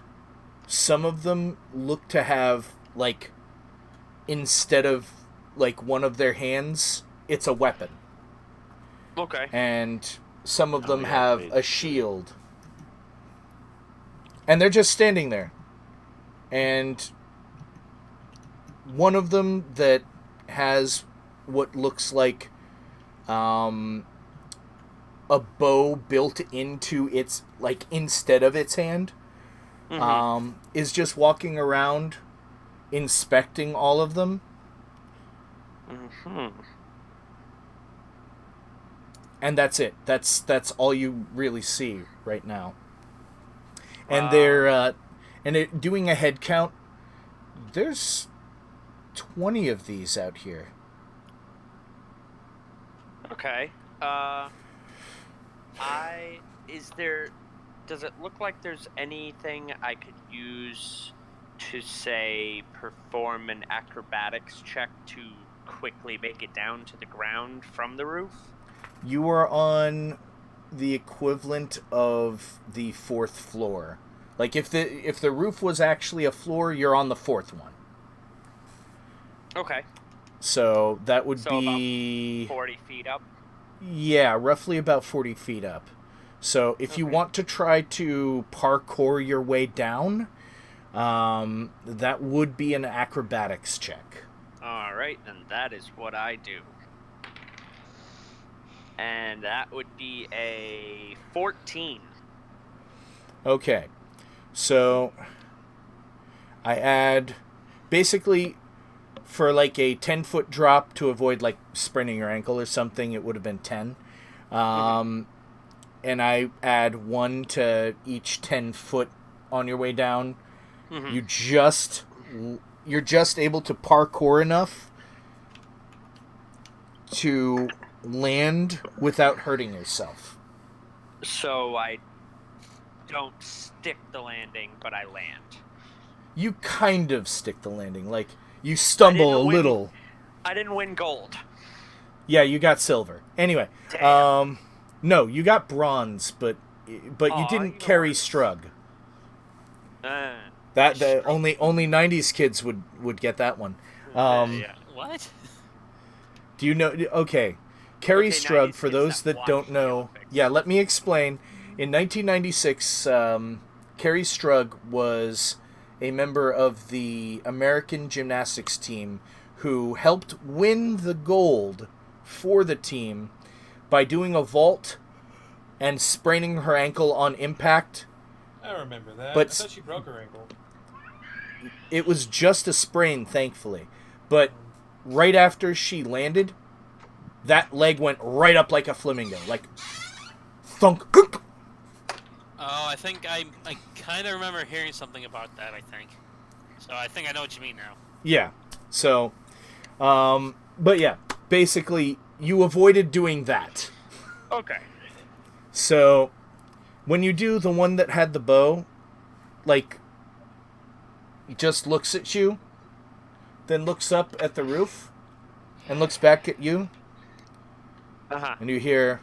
some of them look to have, like, instead of, like, one of their hands, it's a weapon. Okay. And some of them yeah, have wait. a shield. And they're just standing there. And one of them that has what looks like a bow built into its, like, instead of its hand, is just walking around inspecting all of them. Mm-hmm. And that's it. That's all you really see right now. And Wow. they're doing a head count. There's 20 of these out here. Okay. Does it look like there's anything I could use to, say, perform an acrobatics check to quickly make it down to the ground from the roof? You are on the equivalent of the 4th floor. Like, if the roof was actually a floor, you're on the 4th one. Okay. So that would So be 40 feet up? yeah, roughly about 40 feet up. So if you Okay. want to try to parkour your way down, that would be an acrobatics check. Alright, then that is what I do. And that would be a 14. Okay. So I add basically for like a 10-foot drop to avoid like spraining your ankle or something, it would have been 10. And I add 1 to each 10 foot on your way down. Mhm. You're just able to parkour enough to land without hurting yourself. So I don't stick the landing, but I land. You kind of stick the landing, like you stumble a didn't win. little. I didn't win gold. Yeah, you got silver. Anyway, Damn. no, you got bronze, but you Aw, didn't you know carry what? Strug. Uh, That only 90s kids would get that one. yeah. What? Do you know? Okay, Carrie Okay, Strug. 90s For kids those that that don't watch the know, Olympics. yeah, let me explain. In 1996, Carrie Strug was a member of the American gymnastics team who helped win the gold for the team by doing a vault and spraining her ankle on impact. I remember that. But I thought she broke her ankle. It was just a sprain, thankfully. But right after she landed, that leg went right up like a flamingo. Like, thunk. Oh, I think I kind of remember hearing something about that, I think. So I think I know what you mean now. Yeah. So, but yeah, basically, you avoided doing that. Okay. So, when you do the one that had the bow, like, He just looks at you, then looks up at the roof, and looks back at you, and you hear...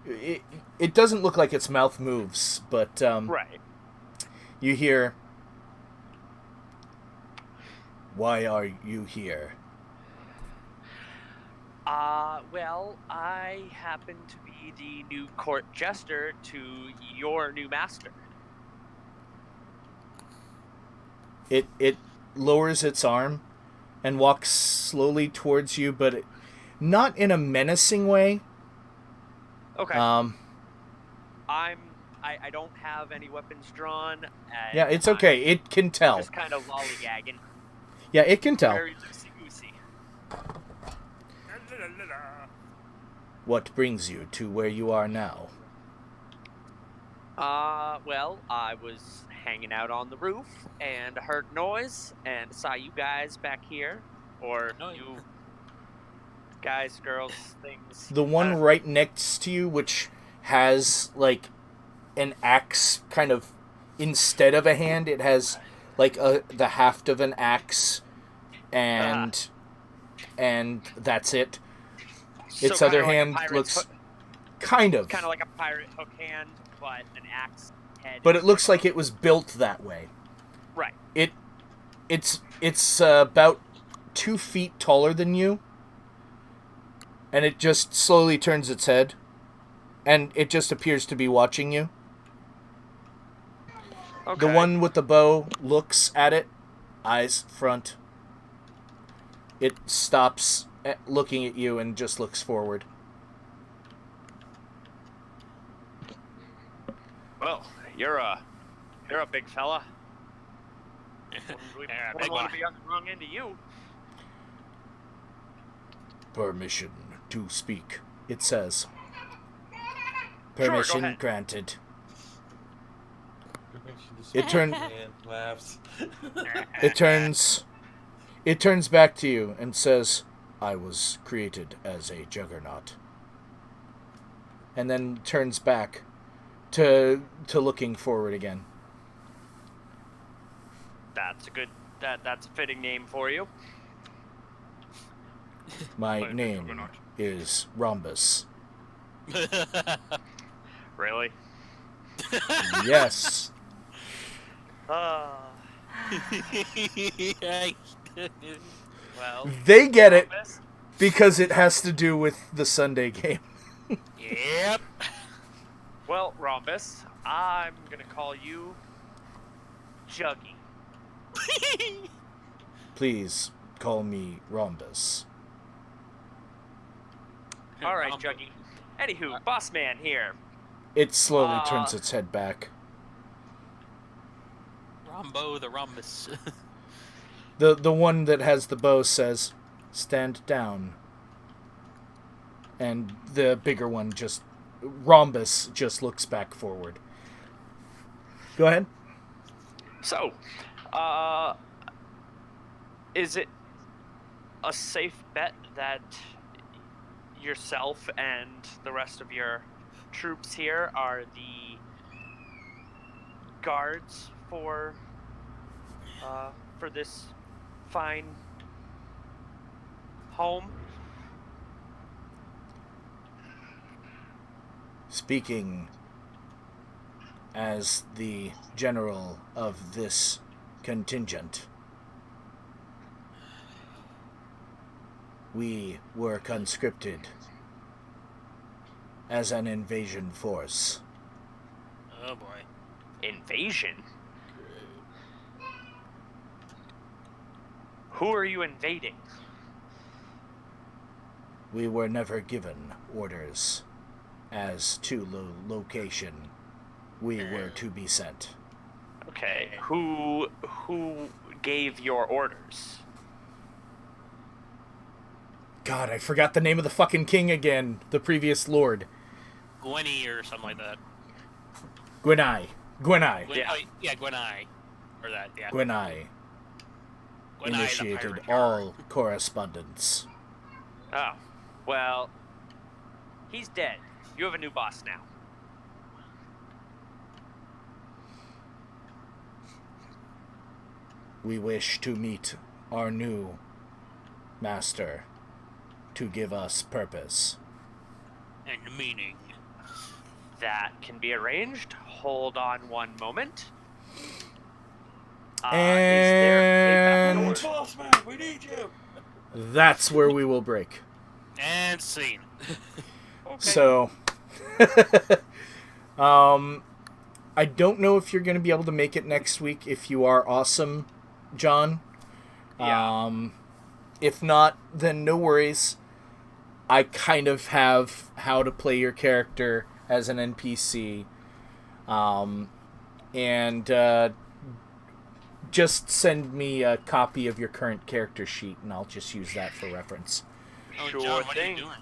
It doesn't look like its mouth moves, but Right. you hear... Why are you here? Well, I happen to be the new court jester to your new master. It lowers its arm and walks slowly towards you, but not in a menacing way. Okay. I don't have any weapons drawn. And Yeah, it's okay. It can tell. Just kind of lollygagging. Yeah, it can tell. Very loosey-goosey. What brings you to where you are now? Well, I was hanging out on the roof and heard noise and saw you guys back here. Or you guys, girls, things. The one right next to you, which has, like, an axe kind of instead of a hand, it has, like, the haft of an axe, and that's it. Its So other kinda like a hand pirate's looks kind of, like a pirate hook hand, but an axe head. but it looks like it was built that way. Right. It's about 2 feet taller than you, and it just slowly turns its head, and it just appears to be watching you. Okay. The one with the bow looks at it, eyes front. It stops looking at you and just looks forward. Well, you're a big fella. We Yeah, don't big want one. to be on the wrong end of you. Permission to speak, it says. Sure, go Permission ahead. granted. It turn- and laughs. It turns back to you and says, I was created as a juggernaut. And then turns back to looking forward again. That's a good. That's a fitting name for you. My name is Rhombus. Really? Yes. Well. They get it Rhombus? because it has to do with the Sunday game. Yep. Well, Rhombus, I'm gonna call you Juggy. Please call me Rhombus. All right, Juggy. Anywho, boss man here. It slowly turns its head back. Rombo the Rhombus. The one that has the bow says, stand down. And the bigger one just... Rhombus just looks back forward. Go ahead. So, is it a safe bet that yourself and the rest of your troops here are the guards for this fine home? Speaking as the general of this contingent, we were conscripted as an invasion force. Oh boy. Invasion? Who are you invading? We were never given orders as to the location we were to be sent. Okay, who gave your orders? God, I forgot the name of the fucking king again. The previous lord. Gwenny or something like that. Gwenai. Yeah. Yeah, Gwenai. Or that, yeah. Gwenai Gwenai the initiated pirate. all correspondence. Oh, well, he's dead. You have a new boss now. we wish to meet our new master to give us purpose. And meaning. That can be arranged. Hold on one moment. And Is there a Boss man, we need you. that's where we will break. And scene. okay. So, I don't know if you're going to be able to make it next week. If you are, awesome, John. Yeah. If not, then no worries. I kind of have how to play your character as an NPC. And just send me a copy of your current character sheet, and I'll just use that for reference. Oh, Sure John, what thing. are you doing?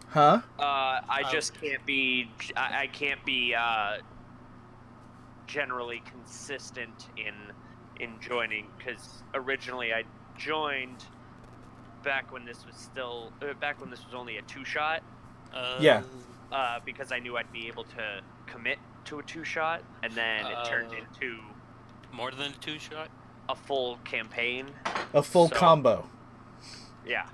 Huh? I just can't be. I can't be generally consistent in joining, because originally I joined back when this was only a 2-shot. Yeah. Because I knew I'd be able to commit to a 2-shot, and then it turned into More than a 2-shot? a full campaign. A full So- combo. Yeah.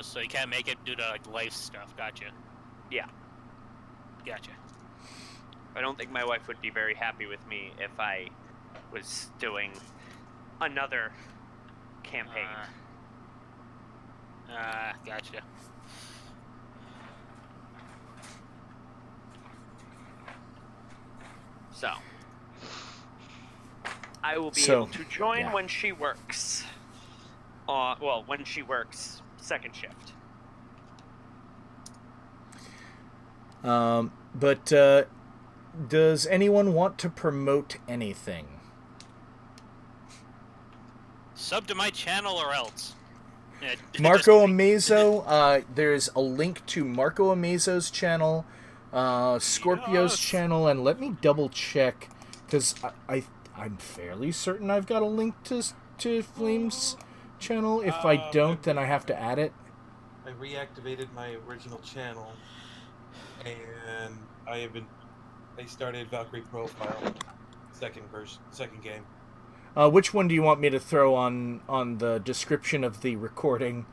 So you can't make it due to like life stuff. Gotcha. Yeah. Gotcha. I don't think my wife would be very happy with me if I was doing another campaign. Gotcha. So I will be So, able to join yeah. when she works. When she works second shift. But does anyone want to promote anything? Sub to my channel or else. Yeah, Marco just- Amazo, there's a link to Marco Amazo's channel, Scorpio's Yes. channel, and let me double check, because I'm fairly certain I've got a link to Flame's channel. If I don't, then I have to add it. I reactivated my original channel, and I started Valkyrie Profile, second game. Which one do you want me to throw on the description of the recording?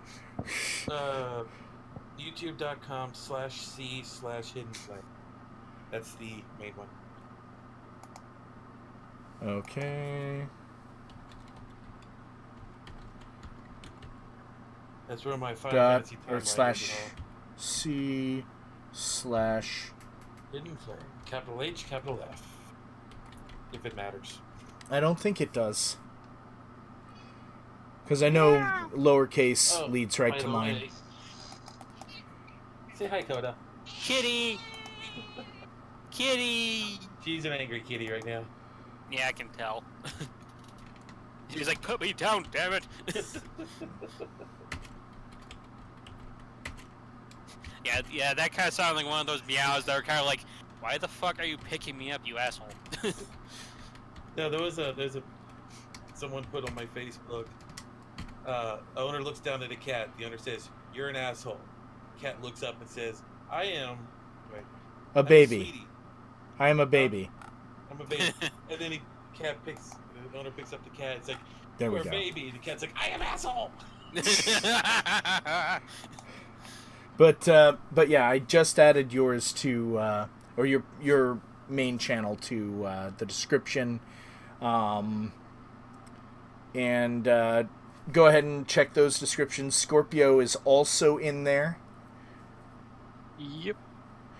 YouTube.com/C/Hidden Flame. That's the main one. Okay. That's where my Final Dot Fantasy or timeline is slash and all. C/. Hidden Flame. Capital H, capital F. If it matters. I don't think it does. Because I know lowercase Oh, leads right by to the mine. way. Say hi, Coda. Kitty! Kitty! She's an angry kitty right now. Yeah, I can tell. He's like, put me down, damn it! yeah, that kind of sounded like one of those meows that are kind of like, why the fuck are you picking me up, you asshole? No, there's someone put on my Facebook. Owner looks down at a cat. The owner says, "You're an asshole." Cat looks up and says, "I am A I'm baby. sweetie. I am a baby. I'm a baby." And then the owner picks up the cat. It's like, There we "You're a go. baby." The cat's like, "I am asshole." But yeah, I just added yours to or your main channel to the description, and go ahead and check those descriptions. Scorpio is also in there. Yep.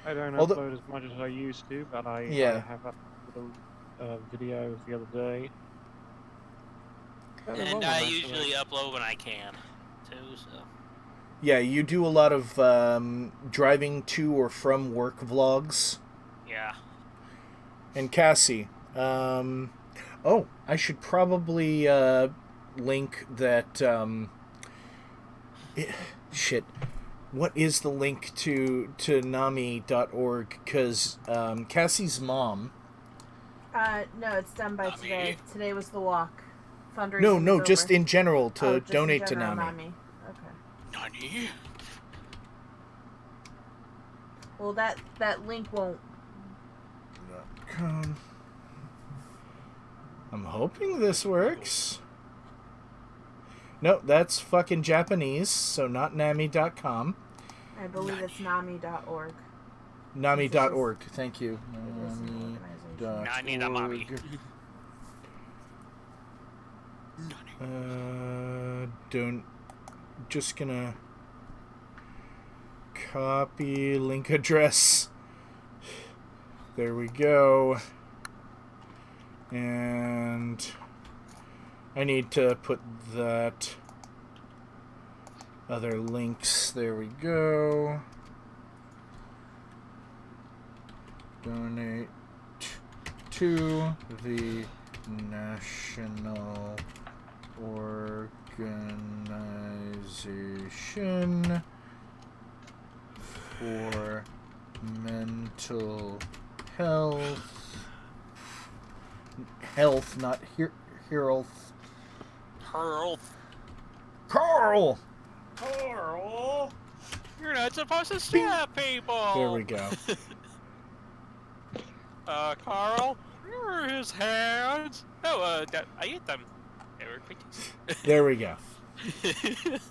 I don't Although- upload as much as I used to, but I Yeah. have uploaded a video the other day. At the And moment, I actually. usually upload when I can, too, so. Yeah, you do a lot of driving to or from work vlogs. Yeah. And Cassie, I should probably link that. Shit, what is the link to nami.org? Because Cassie's mom. No, it's done by Nami. today. Today was the walk. Fundraising No, is just over. in general to Oh, just in donate general, to Nami. Okay. Nani? Well, that link won't. I'm hoping this works. No, that's fucking Japanese, so not nami.com. I believe it's nami.org. Nami.org, thank you. It is an organization. Nani da mommy. Just gonna copy link address. There we go. And I need to put that other links. There we go. Donate to the National Organization for Mental Health. Health, not health. Carl. Carl! Carl! You're not supposed to stab people! There we go. Carl, where are his hands? Oh, I ate them. They were pictures. There we go.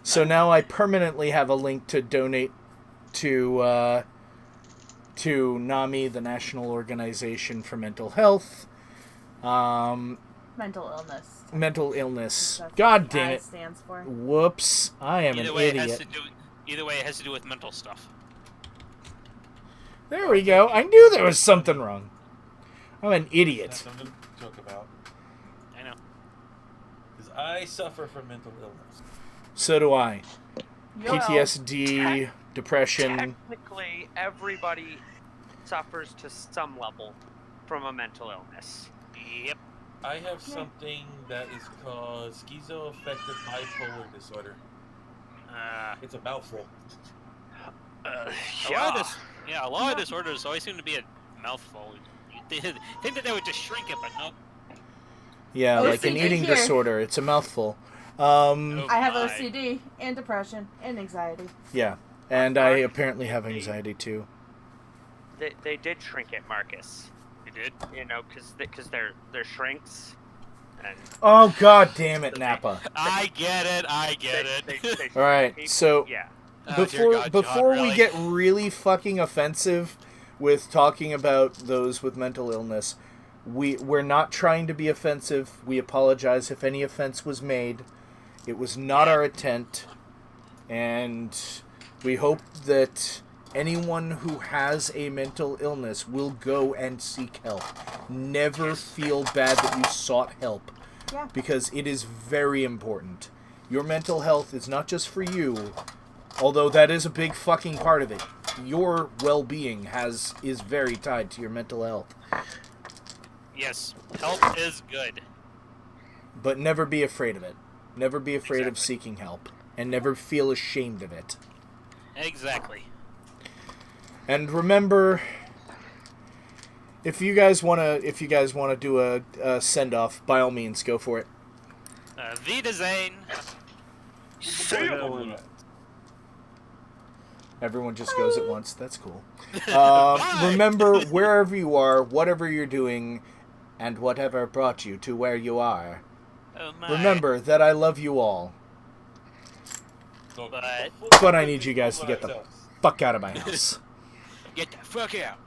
So now I permanently have a link to donate to NAMI, the National Organization for Mental Health. Mental illness. Mental illness. That's God what damn I it. stands for. Whoops. I am an idiot. Either way, it has to do with mental stuff. There we go. I knew there was something wrong. I'm an idiot. That's something to joke about. I know. Because I suffer from mental illness. So do I. Yo. PTSD, depression. Technically, everybody suffers to some level from a mental illness. Yep. I have something that is called schizoaffective bipolar disorder. It's a mouthful. A lot of disorders always seem to be a mouthful. You think that they would just shrink it, but nope. Yeah, like an OCD eating here. disorder. It's a mouthful. I have OCD and depression and anxiety. Yeah, and I apparently have anxiety too. They did shrink it, Marcus. You did? You know, because they're shrinks. And Oh god damn it, Nappa. I get it. they All right, so yeah. before we really? get really fucking offensive with talking about those with mental illness, we're not trying to be offensive. We apologize if any offense was made. It was not our intent, and we hope that anyone who has a mental illness will go and seek help. Never feel bad that you sought help, Yeah. because it is very important. Your mental health is not just for you, although that is a big fucking part of it. Your well-being is very tied to your mental health. Yes, help is good. But never be afraid of it. Never be afraid of Exactly. seeking help, and never feel ashamed of it. Exactly. And remember, if you guys wanna do a send off, by all means, go for it. Vida Zane. Everyone just goes at once. That's cool. Remember, wherever you are, whatever you're doing, and whatever brought you to where you are, Oh my. remember that I love you all. But But I need you guys to get the fuck out of my house. get the fuck out.